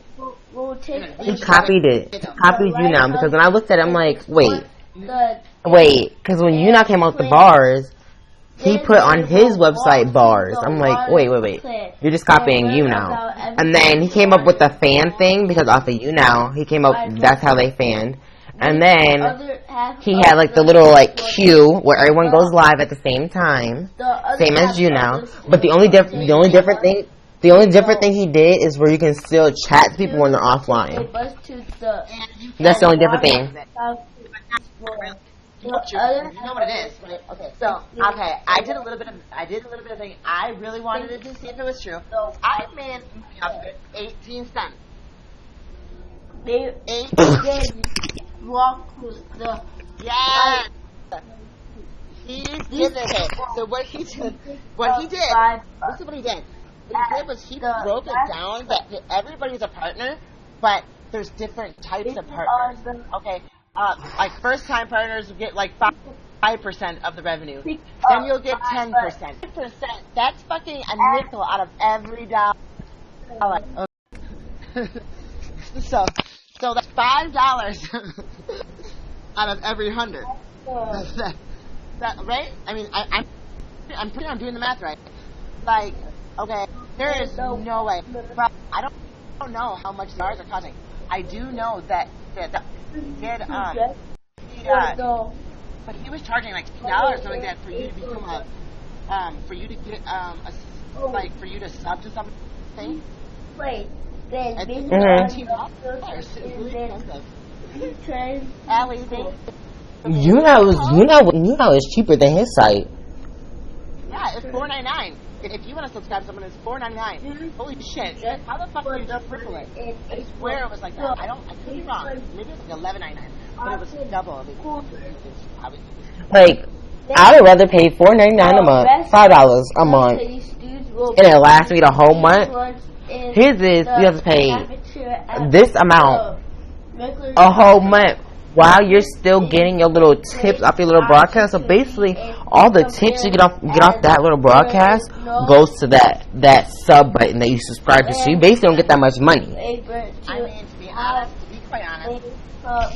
[SPEAKER 2] He copied it. He copied YouNow, because when I looked at it, I'm like, wait, because when YouNow came out with the bars, he put on his website bars. I'm like, wait, you're just copying YouNow. And then he came up with the fan thing, because off of YouNow, he came up, that's how they fanned. And then he had like the little like queue where everyone goes live at the same time, same as YouNow. But the only different thing he did is where you can still chat to people when they're offline. That's the only different thing.
[SPEAKER 1] You know what it is, right? Okay, so I did a little bit of thing. I really wanted to see if it was true. I made 18 cents. They walk with the he did it. So what he did, this is what he did. What he did was he broke it down that everybody's a partner, but there's different types of partners. Okay, like first time partners get like 5% of the revenue. Then you'll get 10%. 10%. That's fucking a nickel out of every dollar. Okay. So that's $5 out of every 100. That right? I mean, I'm pretty on doing the math right. Like, okay, there is no way. But I don't know how much bars are costing. I do know that but he was charging like $2 or something like that for you to become for you to get for you to sub to something.
[SPEAKER 3] Wait. Then
[SPEAKER 2] YouNow is cheaper than his site.
[SPEAKER 1] Yeah, it's $4.99. If you want to subscribe to someone, it's $4.99. Holy shit! How the fuck did you triple it? I swear it was like that. I could be wrong. Maybe it was like $11.99, but it was double.
[SPEAKER 2] Like, I would rather pay $4.99 a month, $5 a month, and it lasts me the whole month. His is, you have to pay this amount a whole month while you're still getting your little tips off your little broadcast. So basically, all the tips you get off that little broadcast goes to that sub button that you subscribe to. So you basically don't get that much money.
[SPEAKER 1] I mean, to be quite honest,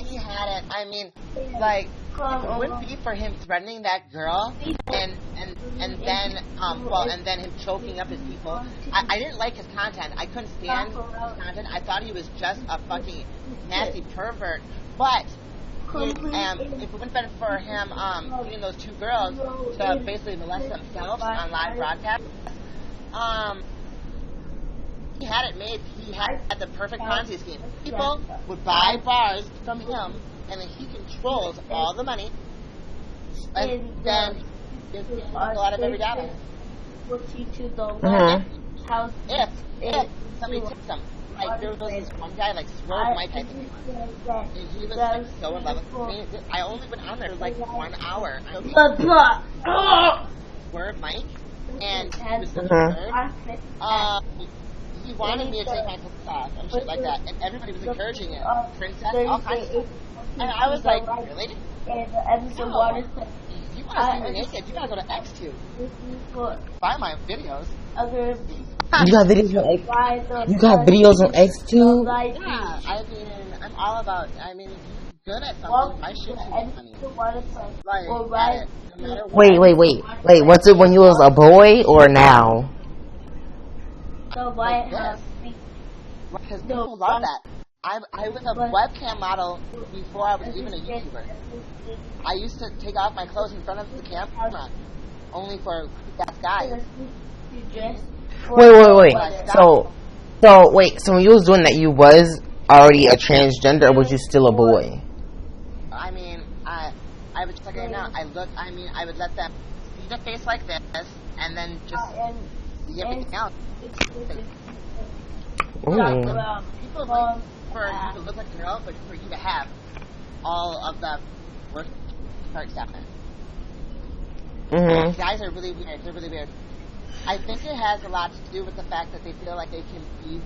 [SPEAKER 1] he had it. I mean, like, if it wouldn't be for him threatening that girl and then him choking up his people, I didn't like his content. I couldn't stand his content. I thought he was just a fucking nasty pervert. But if it wouldn't have been for him getting those two girls to basically molest themselves on live broadcast, he had it made. He had the perfect Ponzi scheme. People would buy bars from him, and then he controls all the money, then it's go out of every data.
[SPEAKER 3] Will teach you the
[SPEAKER 2] Mm-hmm.
[SPEAKER 3] how
[SPEAKER 1] If somebody tips them, like there was this one guy like Swerve Mike, I think, and he was like so in love with me. I only went on there for like 1 hour. Swerve Mike, and he was such a he wanted me to take my clothes off and shit like that, and everybody was encouraging it. Princess, all kinds of stuff. And I was like, really? No. You want to see me naked? You gotta go to X2. Buy my videos.
[SPEAKER 2] You got videos on X? You got videos on X2?
[SPEAKER 1] Yeah, I mean, I'm all about. I mean, if you're good at something, I should be funny. Like, no matter what.
[SPEAKER 2] Wait. Was it when you was a boy or now?
[SPEAKER 1] Like this. Because people love that. I was a webcam model before I was even a YouTuber. I used to take off my clothes in front of the camera, only for that guy.
[SPEAKER 2] Wait. So when you was doing that, you was already a transgender, or was you still a boy?
[SPEAKER 1] I mean, I was just like now. I would let them see the face like this, and then just see everything else. People like for you to look like a girl, but for you to have all of the work parts happening. Guys are really weird. They're really weird. I think it has a lot to do with the fact that they feel like they can be,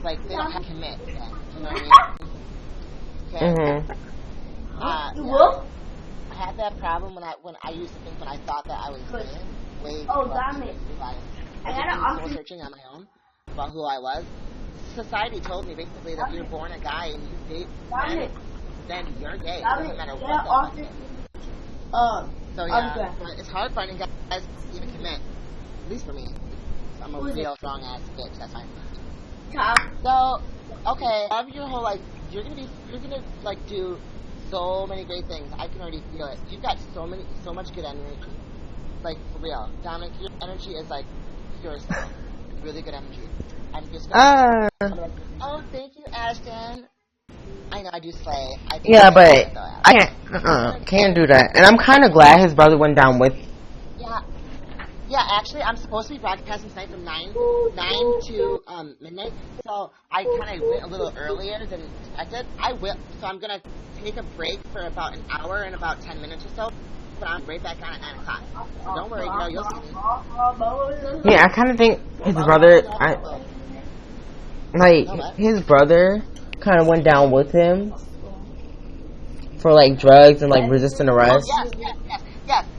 [SPEAKER 1] like they don't have to commit. Then, you know what I mean? Okay. Yeah. I had that problem when I used to think when I thought that I was way
[SPEAKER 3] damn it!
[SPEAKER 1] I gotta soul searching on my own about who I was. Society told me basically that you're born a guy and you date men, then you're gay. It doesn't matter what the fuck. So yeah, but it's hard finding guys to even commit. At least for me. I'm a real strong ass bitch. That's fine. So okay, have your whole like you're gonna like do so many great things. I can already feel it. You've got so much good energy. Like for real, Dominic, your energy is like pure stuff. Really good energy. I'm just gonna. Oh, thank you, Ashton. I know I do slay.
[SPEAKER 2] Yeah, but I can't do that. And I'm kind of glad his brother went down with.
[SPEAKER 1] Yeah. Actually, I'm supposed to be broadcasting tonight from 9 to midnight. So I kind of went a little earlier than expected. I will. So I'm gonna take a break for about an hour and about 10 minutes or so. But I'm right back on at 9 o'clock. So don't worry, girl. You'll see me.
[SPEAKER 2] Yeah, I kind of think his brother. His brother kind of went down with him for like drugs and like resisting arrest.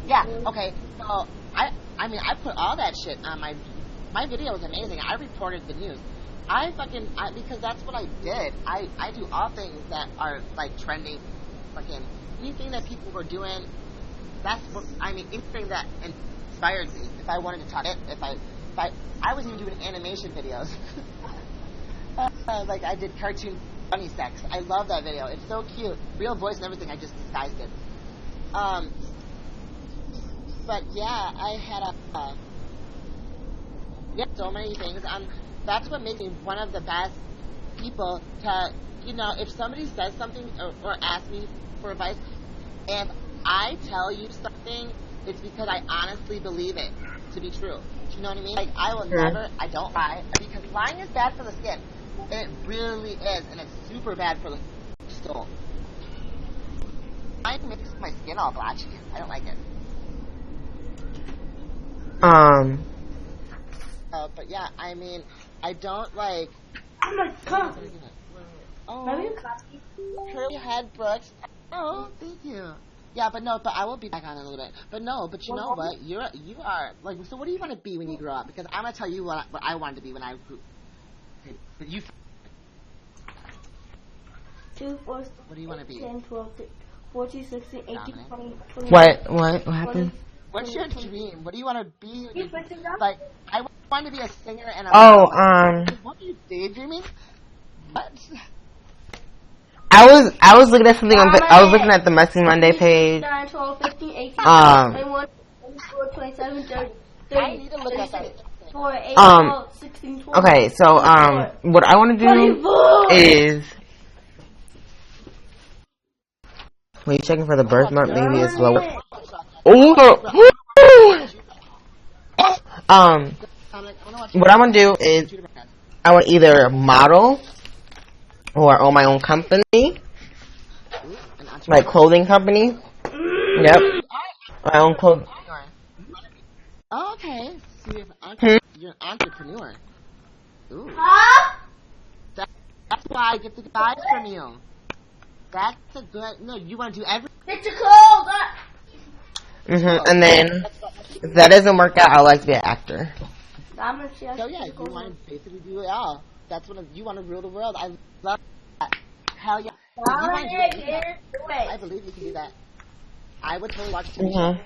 [SPEAKER 1] Yeah. Okay, so I mean I put all that shit on my video was amazing. I reported the news. Because that's what I did. I do all things that are like trending, fucking anything that people were doing. That's what I mean. Anything that inspired me. If I wanted to talk it, if I was even doing animation videos. Like I did cartoon funny sex. I love that video. It's so cute. Real voice and everything. I just disguised it. But yeah, I had so many things. That's what makes me one of the best people to, if somebody says something or asks me for advice, if I tell you something, it's because I honestly believe it to be true. Do you know what I mean? Like, I will never, I don't lie, because lying is bad for the skin. It really is, and it's super bad for the soul. Lying makes my skin all blotchy. I don't like it. But yeah, I mean, I don't like.
[SPEAKER 3] I'm like, come.
[SPEAKER 1] Oh, curly head, Brooks. Oh, thank you. Yeah, but I will be back on in a little bit. But you know what? You are like. So, what do you want to be when you grow up? Because I'm gonna tell you what I wanted to be when I grew. Okay, but you.
[SPEAKER 3] 2, 4,
[SPEAKER 1] what do you want to be?
[SPEAKER 3] 10, 12, 14, 16, 18, 20, 20.
[SPEAKER 2] What happened?
[SPEAKER 1] What's your dream? What do you want to be? Like, I want to be a singer and a. What are you daydreaming? What?
[SPEAKER 2] I was looking at something on I was looking at the Messy Monday page.
[SPEAKER 3] 9, 12, 15, 18, 21, 24, 27, 30,
[SPEAKER 1] I need to look at that.
[SPEAKER 3] 4, 8, 12, 16, 20.
[SPEAKER 2] Okay, so what I want to do is. Were you checking for the birthmark? Maybe it's lower. Ooh, ooh. What I'm gonna do is I want either model or own my own company, like clothing company. Yep, my own clothing.
[SPEAKER 1] Oh, okay. So you're an entrepreneur. Ooh.
[SPEAKER 3] Huh?
[SPEAKER 1] That's why I get the guys from you. That's a good. No, you want to do everything.
[SPEAKER 3] It's a cold.
[SPEAKER 2] And then if that doesn't work out, I would like to be an actor.
[SPEAKER 1] So yeah, you want to basically do it all. That's what you want to rule the world. I love that. Hell yeah. You want to do that. I believe you can do that. I would totally watch a TV show.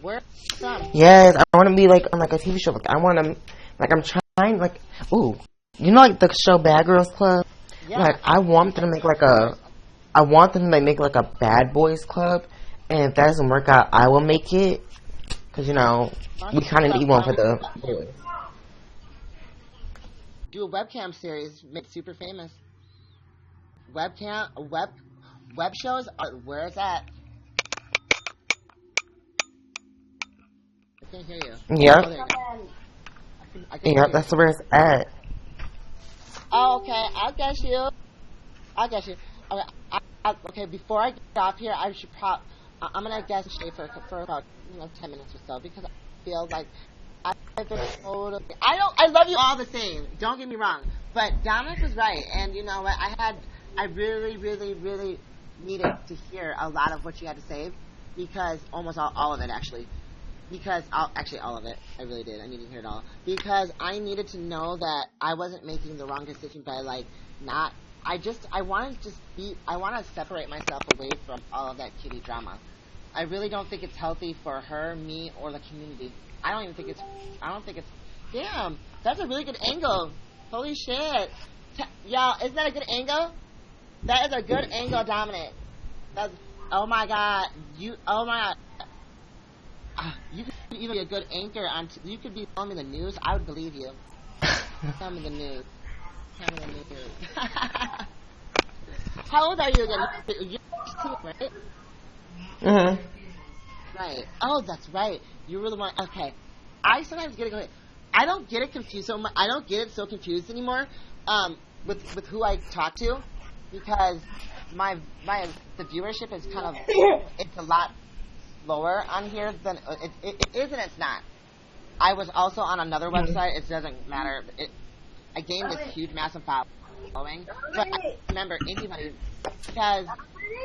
[SPEAKER 1] Where from?
[SPEAKER 2] Yes, I want to be like on like a TV show. Like I want to, like I'm trying like, ooh, you know like the show Bad Girls Club.
[SPEAKER 1] Yeah.
[SPEAKER 2] Like I want them to make like a, I want them to make like a Bad Boys Club, and if that doesn't work out, I will make it. Cause you know we kind of need one for the boys.
[SPEAKER 1] Do a webcam series, make it super famous. Web shows are where it's at. I can't hear you.
[SPEAKER 2] Yep.
[SPEAKER 1] Oh, there you go. I can hear
[SPEAKER 2] Yep,
[SPEAKER 1] you.
[SPEAKER 2] that's where it's at.
[SPEAKER 1] Oh, okay, I'll get you. Okay, okay. Before I get off here, I should I'm gonna guess stay for about 10 minutes or so because I feel like I've been totally. I love you all the same. Don't get me wrong, but Dominic was right, and you know what? I really, really, really needed to hear a lot of what you had to say because almost all of it actually. Because all of it, I really did. I needed to hear it all because I needed to know that I wasn't making the wrong decision by like not. I want to I want to separate myself away from all of that kitty drama. I really don't think it's healthy for her, me, or the community. I don't think it's. Damn, that's a really good angle. Holy shit, y'all! Isn't that a good angle? That is a good angle, Dominic. That's. Oh my god, Oh my god. You could even be a good anchor on. You could be telling me the news. I would believe you. Tell me the news. Tell me the news. How old are you again? You're 16, right?
[SPEAKER 2] Mhm.
[SPEAKER 1] Right. Oh, that's right. You were the one. Okay. I sometimes get it. I don't get it confused so much. I don't get it so confused anymore. With who I talk to, because the viewership is kind of it's a lot lower on here than it is and it's not. I was also on another website. It doesn't matter. I gained this huge, massive following, but I don't remember anybody because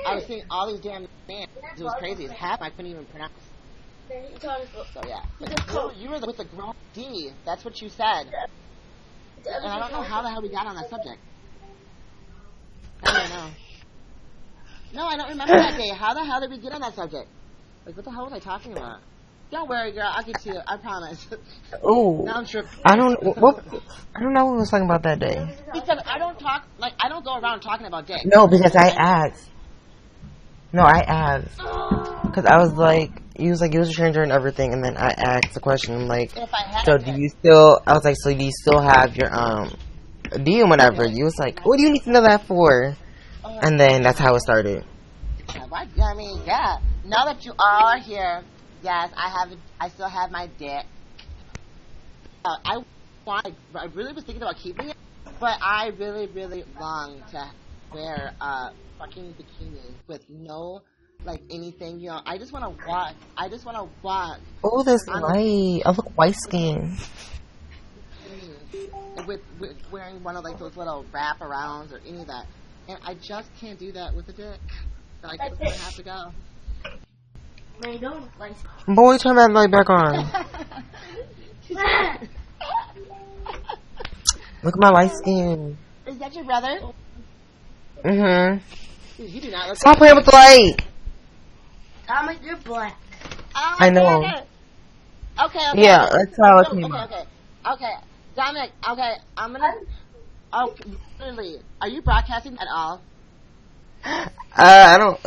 [SPEAKER 1] I was seeing all these damn names. It was crazy. Half I couldn't even pronounce. So yeah, you were with the grown D. That's what you said, and I don't know how the hell we got on that subject. I don't know. No, I don't remember that day. How the hell did we get on that subject? Like, what the hell was I talking about? Don't worry, girl. I'll get to you. I promise.
[SPEAKER 2] Ooh.
[SPEAKER 1] Now I'm tripping.
[SPEAKER 2] I don't know what we was talking about that day.
[SPEAKER 1] Because I don't go around talking about dick.
[SPEAKER 2] No, because I asked. No, I asked. Because I was like, you was a stranger and everything, and then I asked the question, like,
[SPEAKER 1] If I had
[SPEAKER 2] so do you still, I was like, so do you still have your, D and whatever? You was like, what do you need to know that for? And then that's how it started.
[SPEAKER 1] What? I mean, yeah. Now that you all are here, yes, I still have my dick. I really was thinking about keeping it, but I really, really long to wear a fucking bikini with no, like, anything, you know. I just want to walk.
[SPEAKER 2] Oh, that's light. I look white skin.
[SPEAKER 1] With wearing one of, like, those little wraparounds or any of that. And I just can't do that with a dick. So I guess I have to go.
[SPEAKER 2] Boy, turn that light back on. Look at my light skin.
[SPEAKER 1] Is that your brother?
[SPEAKER 2] Mm-hmm.
[SPEAKER 1] You do not look.
[SPEAKER 2] Stop playing with the light.
[SPEAKER 3] Dominic, you're black.
[SPEAKER 1] Oh,
[SPEAKER 2] I know.
[SPEAKER 1] Okay.
[SPEAKER 2] Yeah, that's how it came out.
[SPEAKER 1] Okay. Dominic, okay, I'm gonna. Oh, literally, are you broadcasting at all?
[SPEAKER 2] I don't.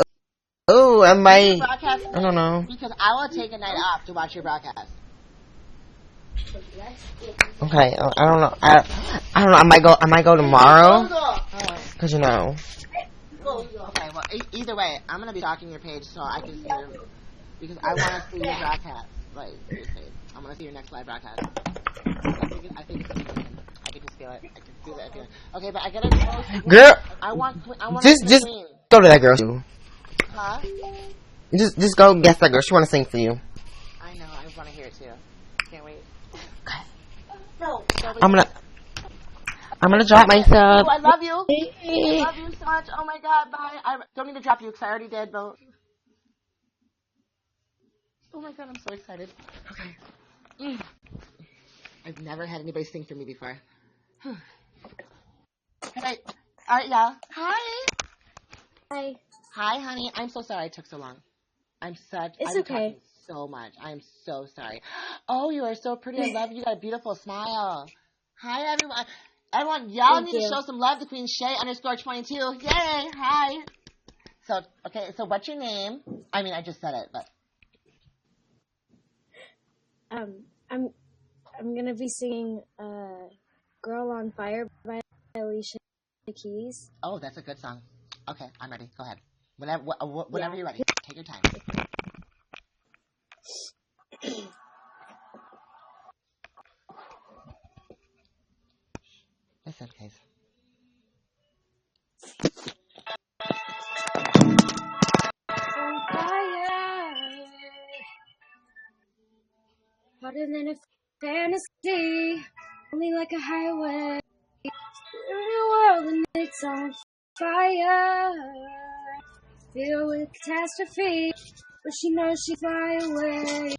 [SPEAKER 2] Oh, I might.
[SPEAKER 1] I
[SPEAKER 2] don't know.
[SPEAKER 1] Because I will take a night off to watch your broadcast.
[SPEAKER 2] Okay, I don't know. I don't know. I might go tomorrow. Cause you know.
[SPEAKER 1] Okay, well, either way, I'm gonna be stalking your page so I can see because I want to see your broadcast. Like, seriously. I want to see your next live broadcast. I think it's amazing. I can just feel it. I can feel it. Okay, but I gotta go.
[SPEAKER 2] Girl,
[SPEAKER 1] I want
[SPEAKER 2] just
[SPEAKER 1] Queen.
[SPEAKER 2] go to that girl. Too.
[SPEAKER 1] Huh?
[SPEAKER 2] Just go guess that girl. She want to sing for you.
[SPEAKER 1] I know. I want to hear it too. Can't wait.
[SPEAKER 3] No.
[SPEAKER 2] I'm gonna drop myself.
[SPEAKER 1] Oh, I love you. I love you so much. Oh my God. Bye. I don't need to drop you because I already did. But oh my God, I'm so excited. Okay. I've never had anybody sing for me before. Hey. All right, yeah. Hi.
[SPEAKER 3] Hi.
[SPEAKER 1] Hi, honey. I'm so sorry it took so long.
[SPEAKER 3] It's
[SPEAKER 1] I'm
[SPEAKER 3] okay.
[SPEAKER 1] talking so much. I'm so sorry. Oh, you are so pretty. I love you. You got a beautiful smile. Hi, everyone. Everyone, y'all
[SPEAKER 3] Thank
[SPEAKER 1] need
[SPEAKER 3] you.
[SPEAKER 1] to show some love to Queen Shay _22. Yay. Hi. So, okay. So what's your name? I mean, I just said it, but.
[SPEAKER 4] I'm gonna be singing "Girl on Fire" by Alicia Keys.
[SPEAKER 1] Oh, that's a good song. Okay, I'm ready. Go ahead. Whenever
[SPEAKER 4] Yeah.
[SPEAKER 1] you're ready. Take your time. Listen, guys.
[SPEAKER 4] On fire, hotter than a fantasy, only like a highway. We're in a world and it's on fire, filled with catastrophe, but she knows she'll fly away.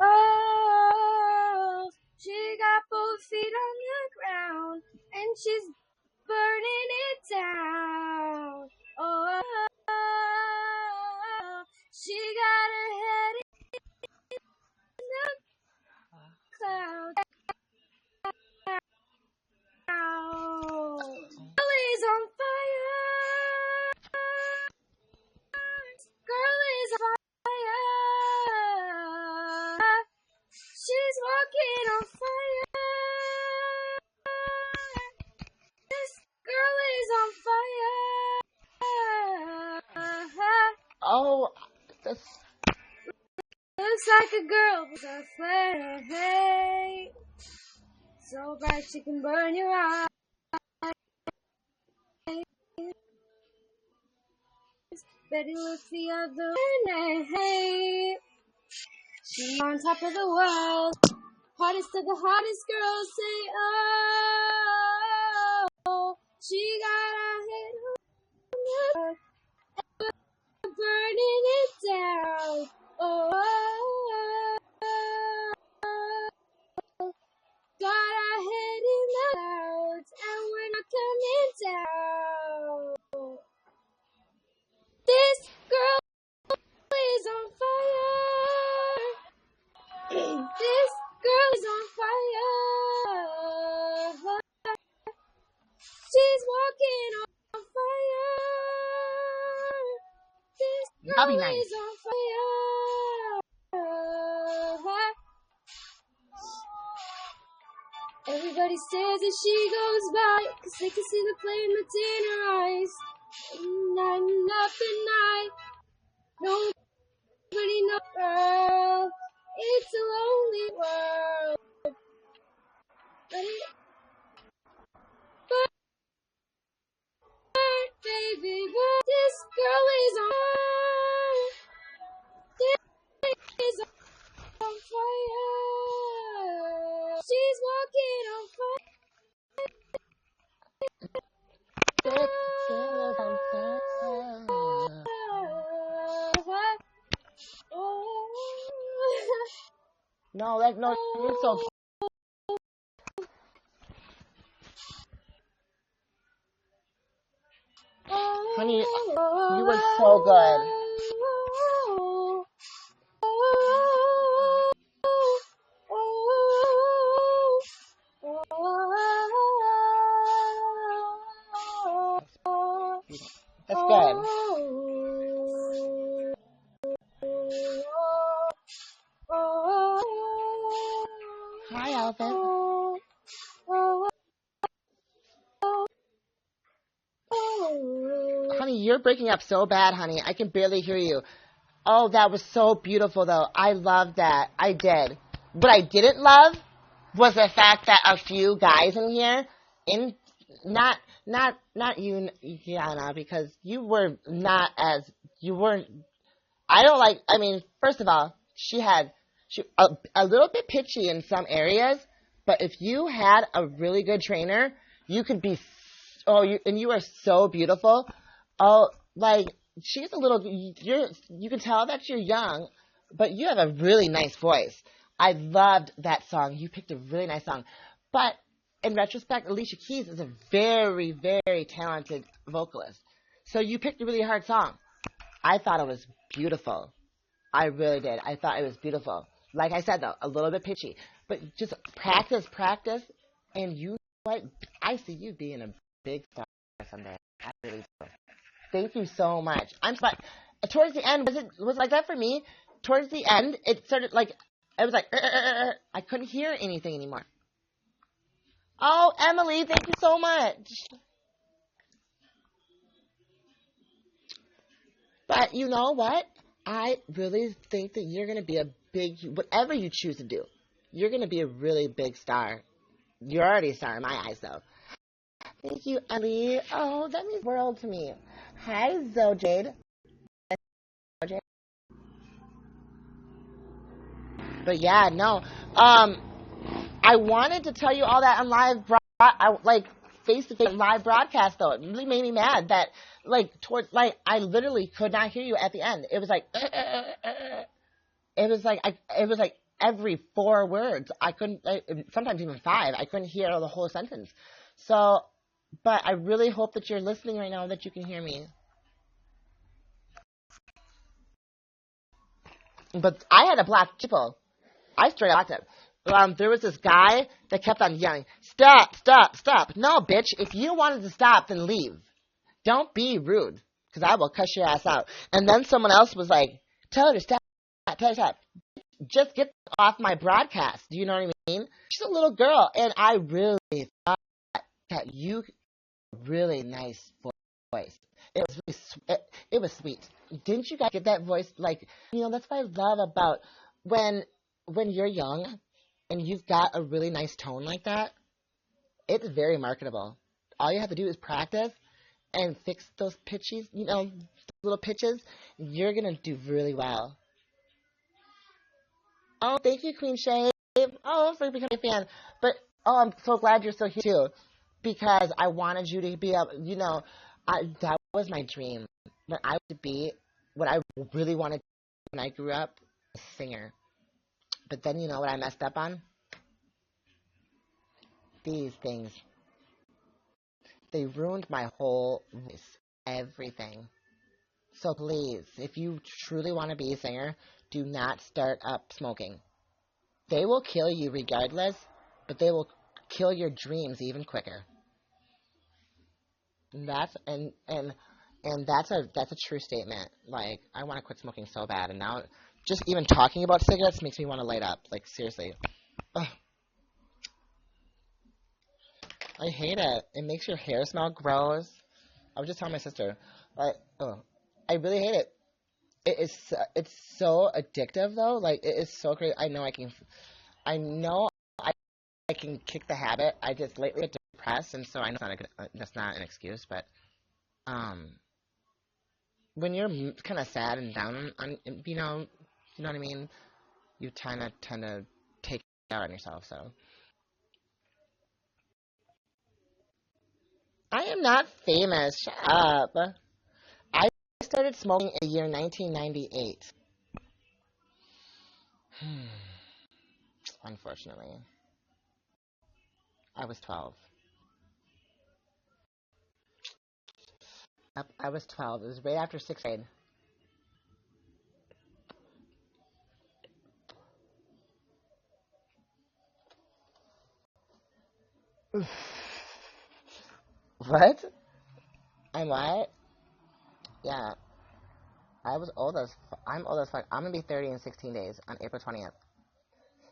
[SPEAKER 4] Oh, she got both feet on the ground and she's burning it down. Oh, she got her head in the clouds. Girl is on fire. Girl is on fire. She's walking on fire. This girl is on fire.
[SPEAKER 1] Oh, this.
[SPEAKER 4] Looks like a girl with a flame. So bright she can burn your eyes. Betty looks the other way. She's on top of the world. Hottest of the hottest girls say, oh, she got a hit on the burning it down. Oh, got our head in the clouds and we're not coming down. This girl is on fire. This girl is on fire. She's walking on fire. This
[SPEAKER 1] That'll be
[SPEAKER 4] girl
[SPEAKER 1] nice.
[SPEAKER 4] is on fire. Everybody stares as she goes by, 'cause they can see the flame that's in her eyes. And up at night, nobody knows, girl. It's a lonely world. But baby, but this girl is on fire. This is on fire. She's walking on fire.
[SPEAKER 1] This girl is on fire. No, you're so good. Honey, you were so good. That's good. Hi, Alvin. Honey, you're breaking up so bad, honey. I can barely hear you. Oh, that was so beautiful, though. I loved that. I did. What I didn't love was the fact that a few guys in here, in not not you, Yana, because you were not as you weren't. I don't like. I mean, first of all, she a little bit pitchy in some areas, but if you had a really good trainer, you could be. Oh, you are so beautiful. Oh, like she's a little. You can tell that you're young, but you have a really nice voice. I loved that song. You picked a really nice song, but in retrospect, Alicia Keys is a very, very talented vocalist. So you picked a really hard song. I thought it was beautiful. I really did. I thought it was beautiful. Like I said, though, a little bit pitchy. But just practice, practice, and you know what? I see you being a big star someday. I really do. Thank you so much. But towards the end, was it like that for me? Towards the end, it started like, it was like, I couldn't hear anything anymore. Oh, Emily, thank you so much. But you know what? I really think that you're going to be a big, whatever you choose to do, you're going to be a really big star. You're already a star in my eyes, though. Thank you, Ellie. Oh, that means the world to me. Hi, Zojade. But yeah, no. I wanted to tell you all that on live, like face-to-face live broadcast, though. It really made me mad that, I literally could not hear you at the end. It was like, it was like every 4 words. I couldn't, sometimes even 5. I couldn't hear the whole sentence. So, but I really hope that you're listening right now, that you can hear me. But I had a black people. I straight out blocked it. There was this guy that kept on yelling, "Stop, stop, stop." No, bitch, if you wanted to stop, then leave. Don't be rude, because I will cuss your ass out. And then someone else was like, "Tell her to stop, tell her to stop. Just get off my broadcast." Do you know what I mean? She's a little girl, and I really thought that you had a really nice voice. It was really it was sweet. Didn't you guys get that voice? Like, that's what I love about when you're young and you've got a really nice tone like that. It's very marketable. All you have to do is practice and fix those pitches, little pitches. You're gonna do really well. Oh, thank you, Queen Shave. Oh, for becoming a fan. But I'm so glad you're still here too, because I wanted you to be up. That was my dream. What I really wanted to be when I grew up, a singer. But then you know what I messed up on? These things. They ruined my whole voice. Everything. So please, if you truly want to be a singer, do not start up smoking. They will kill you regardless, but they will kill your dreams even quicker. And that's a true statement. Like, I want to quit smoking so bad, and now just even talking about cigarettes makes me want to light up. Like, seriously. Ugh. I hate it. It makes your hair smell gross. I was just telling my sister, I really hate it. It's so addictive though. Like, it is so crazy. I know I can kick the habit. I just lately get depressed, and so I know that's not an excuse, but when you're kind of sad and down on, you know what I mean. You kind of tend to take it out on yourself. So I am not famous. Shut up. I started smoking in the year 1998. Unfortunately, I was 12. Yep, I was 12. It was right after 6th grade. What? I'm what? Yeah, I'm old as fuck. I'm gonna be 30 in 16 days on April 20th.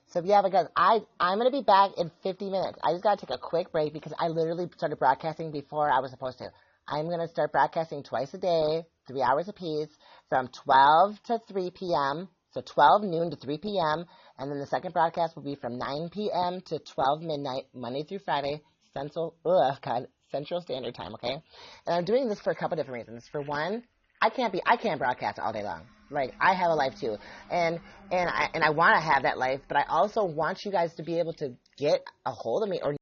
[SPEAKER 1] So yeah, because I'm gonna be back in 50 minutes. I just gotta take a quick break because I literally started broadcasting before I was supposed to. I'm gonna start broadcasting twice a day, 3 hours apiece. from 12 to 3 p.m., so 12 noon to 3 p.m., and then the second broadcast will be from 9 p.m. to 12 midnight, Monday through Friday, Central Standard Time, okay? And I'm doing this for a couple different reasons. For one, I can't broadcast all day long. Like, I have a life too. And I want to have that life, but I also want you guys to be able to get a hold of me or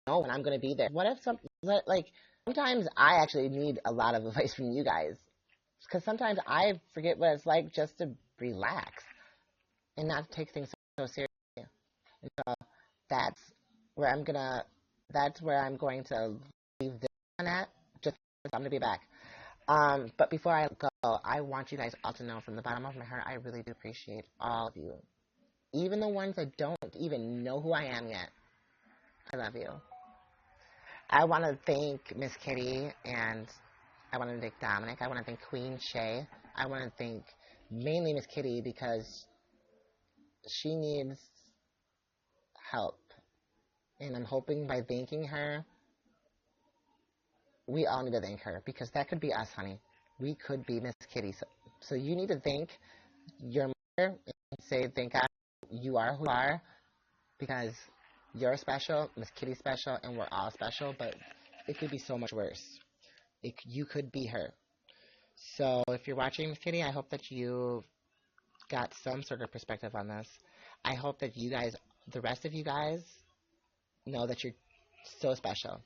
[SPEAKER 1] know when I'm going to be there. What if sometimes I actually need a lot of advice from you guys, because sometimes I forget what it's like just to relax and not take things so seriously. And so that's where I'm going to leave this one at. Just I'm gonna be back. But before I go, I want you guys all to know from the bottom of my heart, I really do appreciate all of you, even the ones that don't even know who I am yet. I love you. I want to thank Miss Kitty, and I want to thank Dominic. I want to thank Queen Shay. I want to thank mainly Miss Kitty because she needs help. And I'm hoping by thanking her, we all need to thank her, because that could be us, honey. We could be Miss Kitty. So you need to thank your mother and say, thank God you are who you are, because you're special, Miss Kitty's special, and we're all special, but it could be so much worse. You could be her. So if you're watching, Miss Kitty, I hope that you got some sort of perspective on this. I hope that you guys, the rest of you guys, know that you're so special.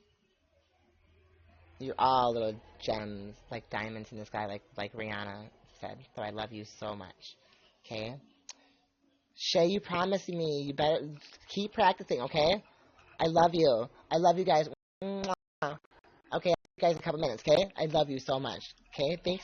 [SPEAKER 1] You're all little gems, like diamonds in the sky, like Rihanna said. So I love you so much. Okay? Shay, you promised me. You better keep practicing, okay? I love you. I love you guys. Mwah. Okay, I'll see you guys in a couple minutes, okay? I love you so much. Okay? Thanks.